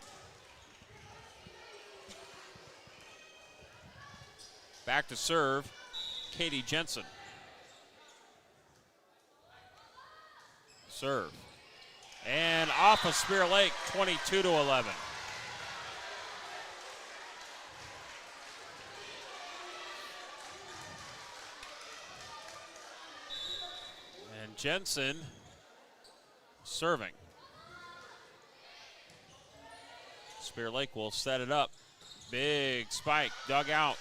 A: Back to serve, Katie Jensen. Serve. And off of Spear Lake, 22-11. And Jensen serving. Spear Lake will set it up. Big spike, dug out.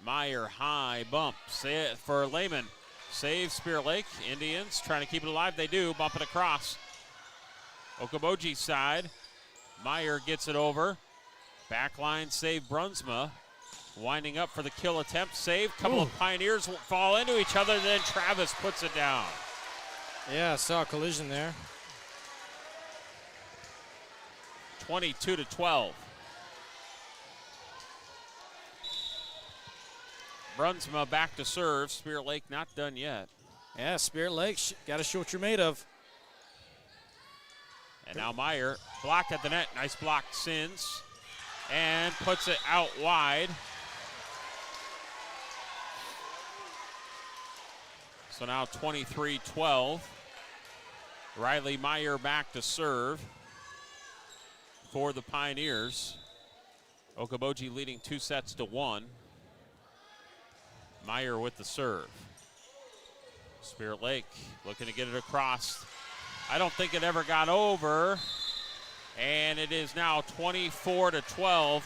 A: Meyer, high bump, say it for Lehman. Save Spear Lake. Indians trying to keep it alive. They do, bump it across. Okoboji side. Meyer gets it over. Backline save Brunsma. Winding up for the kill attempt. Save. Couple of Pioneers fall into each other, then Travis puts it down.
B: Yeah, saw a collision there.
A: 22-12. Brunsma back to serve. Spirit Lake not done yet.
B: Yeah, Spirit Lake got to show what you're made of.
A: And now Meyer blocked at the net. Nice block, Sins. And puts it out wide. So now 23-12. Riley Meyer back to serve for the Pioneers. Okoboji leading 2-1. Meyer with the serve. Spirit Lake looking to get it across. I don't think it ever got over. And it is now 24-12.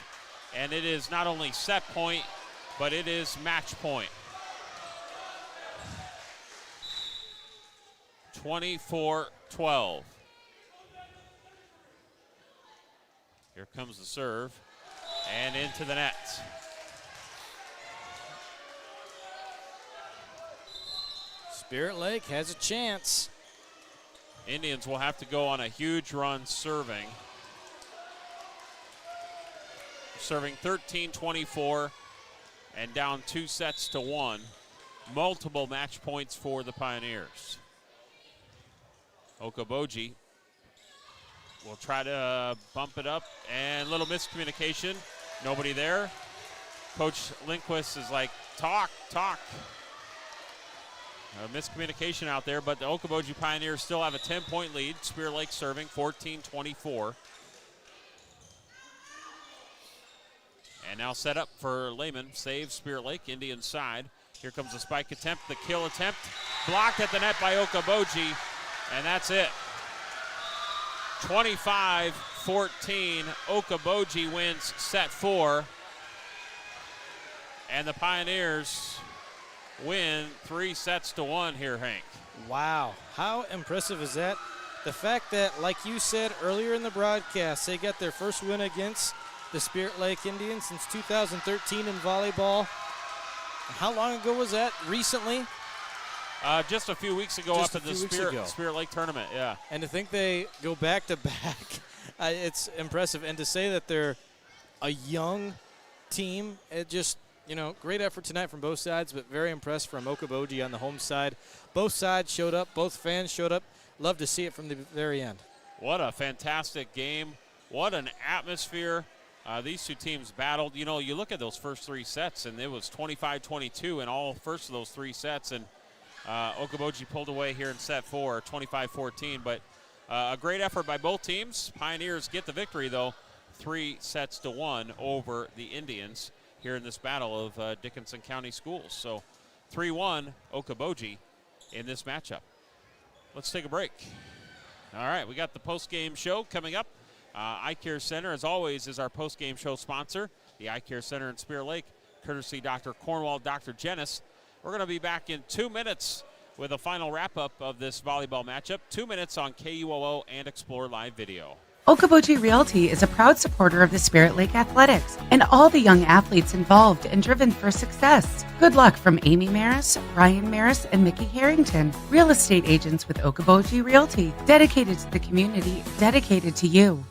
A: And it is not only set point, but it is match point. 24-12. Here comes the serve. And into the net.
B: Spirit Lake has a chance.
A: Indians will have to go on a huge run serving. Serving 13-24 and down 2-1. Multiple match points for the Pioneers. Okoboji will try to bump it up, and little miscommunication. Nobody there. Coach Lindquist is like, talk. Miscommunication out there, but the Okoboji Pioneers still have a 10-point lead. Spirit Lake serving 14-24. And now set up for Lehman. Save Spirit Lake, Indian side. Here comes the spike attempt, the kill attempt. Blocked at the net by Okoboji, and that's it. 25-14, Okoboji wins set 4. And the Pioneers win 3-1 here, Hank.
B: Wow, how impressive is that? The fact that, like you said earlier in the broadcast, they got their first win against the Spirit Lake Indians since 2013 in volleyball. How long ago was that? Recently?
A: Just a few weeks ago up at the Spirit Lake tournament, yeah.
B: And to think they go back to back, it's impressive. And to say that they're a young team, it just, great effort tonight from both sides, but very impressed from Okoboji on the home side. Both sides showed up. Both fans showed up. Love to see it from the very end.
A: What a fantastic game. What an atmosphere. These two teams battled. You look at those first 3 sets, and it was 25-22 in all first of those 3 sets. And Okoboji pulled away here in set 4, 25-14. But a great effort by both teams. Pioneers get the victory, though, 3-1 over the Indians here in this battle of Dickinson County Schools. So 3-1 Okoboji in this matchup. Let's take a break. All right, we got the post-game show coming up. Eye Care Center, as always, is our post-game show sponsor. The Eye Care Center in Spirit Lake, courtesy Dr. Cornwall, Dr. Jennis. We're going to be back in 2 minutes with a final wrap-up of this volleyball matchup. 2 minutes on KUOO and Explore Live Video.
E: Okoboji Realty is a proud supporter of the Spirit Lake Athletics and all the young athletes involved and driven for success. Good luck from Amy Maris, Ryan Maris, and Mickey Harrington, real estate agents with Okoboji Realty, dedicated to the community, dedicated to you.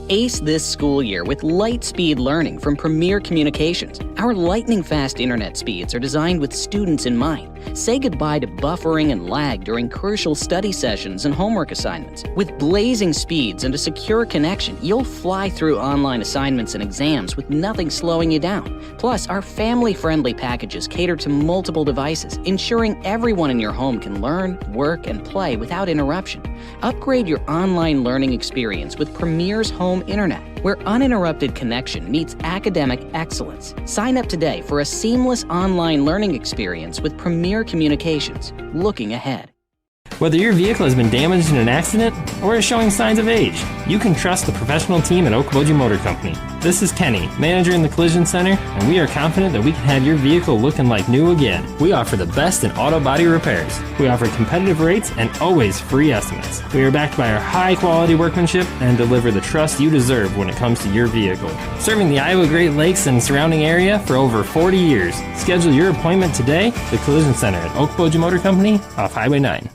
V: Ace this school year with light-speed learning from Premier Communications. Our lightning-fast internet speeds are designed with students in mind. Say goodbye to buffering and lag during crucial study sessions and homework assignments. With blazing speeds and a secure connection, you'll fly through online assignments and exams with nothing slowing you down. Plus, our family-friendly packages cater to multiple devices, ensuring everyone in your home can learn, work, and play without interruption. Upgrade your online learning experience with Premier's Home Internet, where uninterrupted connection meets academic excellence. Sign up today for a seamless online learning experience with Premier Communications. Looking ahead.
M: Whether your vehicle has been damaged in an accident or is showing signs of age, you can trust the professional team at Okoboji Motor Company. This is Kenny, manager in the Collision Center, and we are confident that we can have your vehicle looking like new again. We offer the best in auto body repairs. We offer competitive rates and always free estimates. We are backed by our high-quality workmanship and deliver the trust you deserve when it comes to your vehicle. Serving the Iowa Great Lakes and surrounding area for over 40 years. Schedule your appointment today at the Collision Center at Okoboji Motor Company off Highway 9.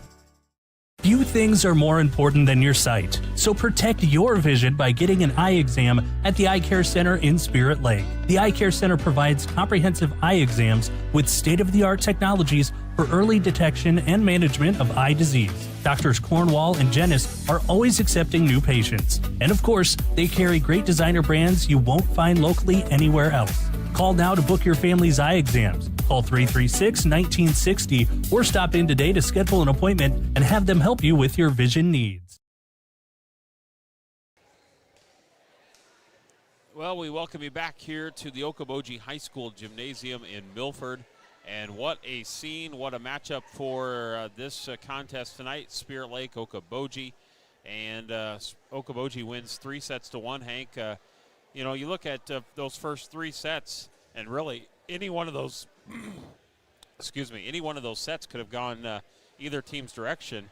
K: Youth things are more important than your sight, so protect your vision by getting an eye exam at the Eye Care Center in Spirit Lake. The Eye Care Center provides comprehensive eye exams with state-of-the-art technologies for early detection and management of eye disease. Doctors Cornwall and Jennis are always accepting new patients. And of course, they carry great designer brands you won't find locally anywhere else. Call now to book your family's eye exams. Call 336-1960 or stop in today to schedule an appointment and have them help you with your vision needs.
A: Well, we welcome you back here to the Okoboji High School Gymnasium in Milford. And what a scene, what a matchup for this contest tonight. Spirit Lake, Okoboji. And Okoboji wins 3-1, Hank. You know, you look at those first 3 sets, and really any one of those, any one of those sets could have gone either team's direction.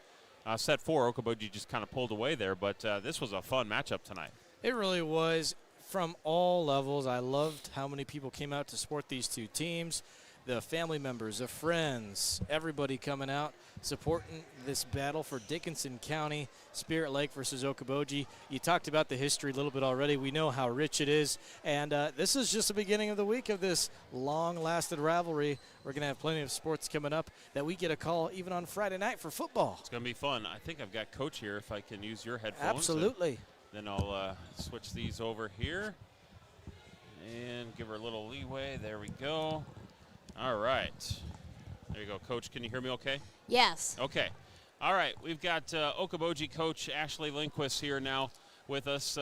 A: Set 4, Okoboji just kind of pulled away there, but this was a fun matchup tonight.
B: It really was from all levels. I loved how many people came out to support these two teams. The family members, the friends, everybody coming out, supporting this battle for Dickinson County, Spirit Lake versus Okoboji. You talked about the history a little bit already. We know how rich it is, and this is just the beginning of the week of this long-lasted rivalry. We're going to have plenty of sports coming up that we get a call even on Friday night for football.
A: It's going to be fun. I think I've got Coach here if I can use your headphones.
B: Absolutely.
A: Then I'll switch these over here and give her a little leeway. There we go. All right. There you go. Coach, can you hear me okay?
N: Yes.
A: Okay. All right. We've got Okoboji coach Ashley Lindquist here now with us.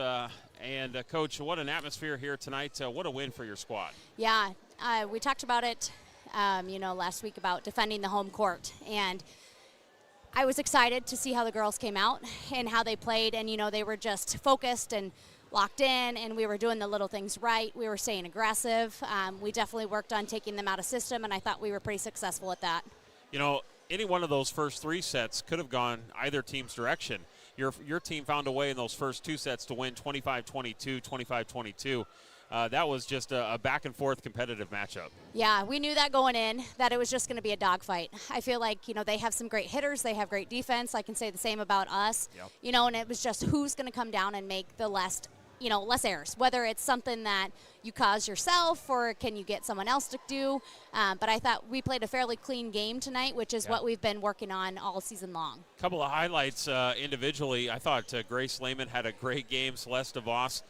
A: Coach, what an atmosphere here tonight. What a win for your squad.
N: Yeah. We talked about it, last week about defending the home court. And I was excited to see how the girls came out and how they played. And, they were just focused and locked in, and we were doing the little things right. We were staying aggressive. We definitely worked on taking them out of system, and I thought we were pretty successful at that.
A: Any one of those first 3 sets could have gone either team's direction. Your team found a way in those first 2 sets to win 25-22, 25-22. That was just a back-and-forth competitive matchup.
N: Yeah, we knew that going in, that it was just going to be a dogfight. I feel like, they have some great hitters. They have great defense. I can say the same about us.
A: Yep.
N: And it was just who's going to come down and make the less errors, whether it's something that you cause yourself or can you get someone else to do. But I thought we played a fairly clean game tonight, which is what we've been working on all season long.
A: A couple of highlights individually. I thought Grace Lehman had a great game. Celeste DeVos.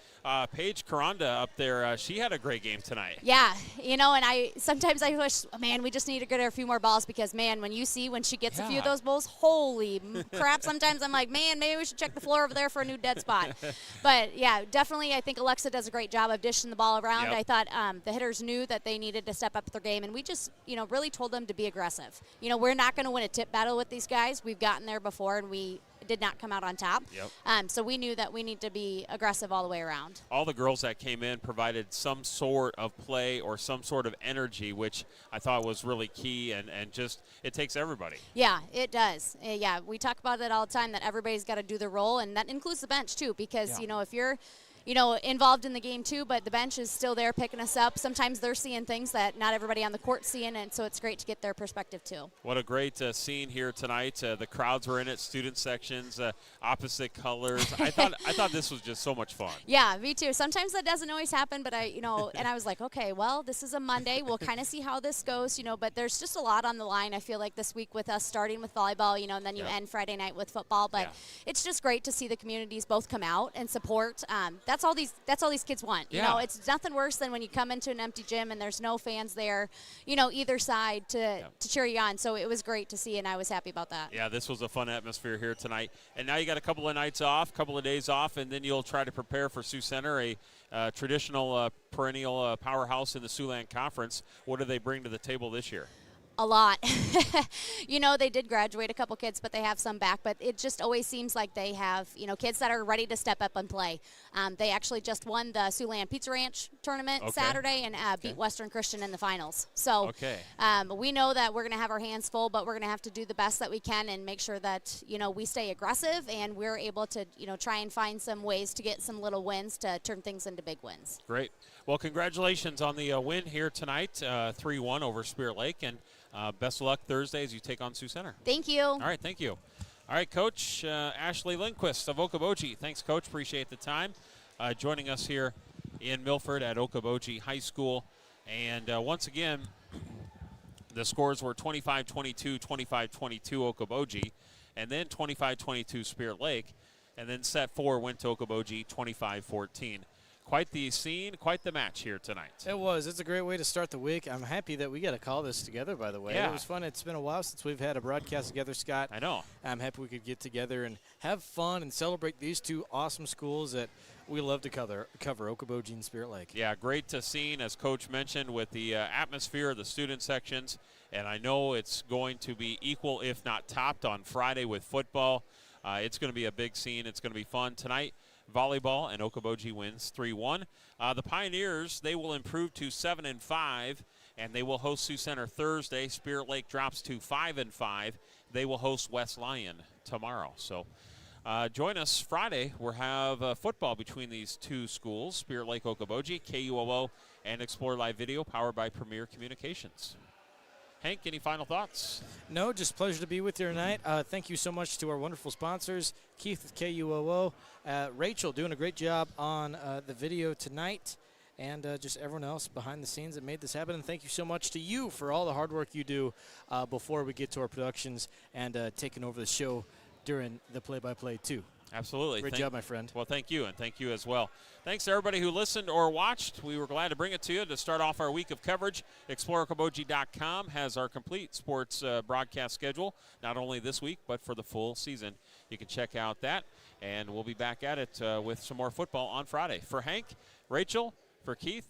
A: Paige Caranda up there, she had a great game tonight.
N: Yeah, and I sometimes wish, man, we just need to get her a few more balls because, man, when she gets a few of those balls, holy crap, sometimes I'm like, man, maybe we should check the floor over there for a new dead spot. But, yeah, definitely I think Alexa does a great job of dishing the ball around.
A: Yep.
N: I thought the hitters knew that they needed to step up their game, and we just, really told them to be aggressive. We're not going to win a tip battle with these guys. We've gotten there before, and we did not come out on top.
A: Yep.
N: So we knew that we need to be aggressive all the way around.
A: All the girls that came in provided some sort of play or some sort of energy, which I thought was really key, and just it takes everybody.
N: Yeah, it does. Yeah, we talk about it all the time that everybody's got to do their role, and that includes the bench too, because, if you're involved in the game too, but the bench is still there picking us up. Sometimes they're seeing things that not everybody on the court's seeing, and so it's great to get their perspective too.
A: What a great scene here tonight. The crowds were in it, student sections, opposite colors. I thought this was just so much fun.
N: Yeah, me too. Sometimes that doesn't always happen, but and I was like, okay, well, this is a Monday. We'll kind of see how this goes, but there's just a lot on the line. I feel like this week with us starting with volleyball, and then you end Friday night with football, but it's just great to see the communities both come out and support. That's all these kids want. It's nothing worse than when you come into an empty gym and there's no fans there, either side to cheer you on. So it was great to see, and I was happy about that.
A: Yeah, this was a fun atmosphere here tonight. And now you got a couple of nights off, couple of days off, and then you'll try to prepare for Sioux Center, a traditional perennial powerhouse in the Siouxland Conference. What do they bring to the table this year?
N: A lot. They did graduate a couple kids, but they have some back. But it just always seems like they have, kids that are ready to step up and play. They actually just won the Siouxland Pizza Ranch tournament Saturday and beat Western Christian in the finals. So we know that we're going to have our hands full, but we're going to have to do the best that we can and make sure that, we stay aggressive and we're able to, try and find some ways to get some little wins to turn things into big wins.
A: Great. Well, congratulations on the win here tonight, 3-1 over Spirit Lake. And best of luck Thursday as you take on Sioux Center.
N: Thank you.
A: All right, thank you. All right, Coach Ashley Lindquist of Okoboji. Thanks, Coach. Appreciate the time joining us here in Milford at Okoboji High School. And once again, the scores were 25-22, 25-22 Okoboji, and then 25-22 Spirit Lake. And then set 4 went to Okoboji, 25-14. Quite the scene, quite the match here tonight.
B: It was. It's a great way to start the week. I'm happy that we got to call this together, by the way.
A: Yeah.
B: It was fun. It's been a while since we've had a broadcast together, Scott.
A: I know.
B: I'm happy we could get together and have fun and celebrate these two awesome schools that we love to cover Okoboji and Spirit Lake.
A: Yeah, great to see, as Coach mentioned, with the atmosphere of the student sections. And I know it's going to be equal, if not topped, on Friday with football. It's going to be a big scene. It's going to be fun tonight. Volleyball, and Okoboji wins 3-1. The Pioneers, they will improve to 7-5, and they will host Sioux Center Thursday. Spirit Lake drops to 5-5. They will host West Lyon tomorrow. So join us Friday. We'll have football between these two schools, Spirit Lake Okoboji, KUOO, and Explore Live Video, powered by Premier Communications. Hank, any final thoughts?
B: No, just pleasure to be with you tonight. Thank you so much to our wonderful sponsors, Keith with KUOO, Rachel doing a great job on the video tonight, and just everyone else behind the scenes that made this happen. And thank you so much to you for all the hard work you do before we get to our productions and taking over the show during the play-by-play too.
A: Absolutely.
B: Great job, my friend.
A: Well, thank you, and thank you as well. Thanks to everybody who listened or watched. We were glad to bring it to you to start off our week of coverage. ExploreOkoboji.com has our complete sports broadcast schedule, not only this week, but for the full season. You can check out that, and we'll be back at it with some more football on Friday. For Hank, Rachel, for Keith,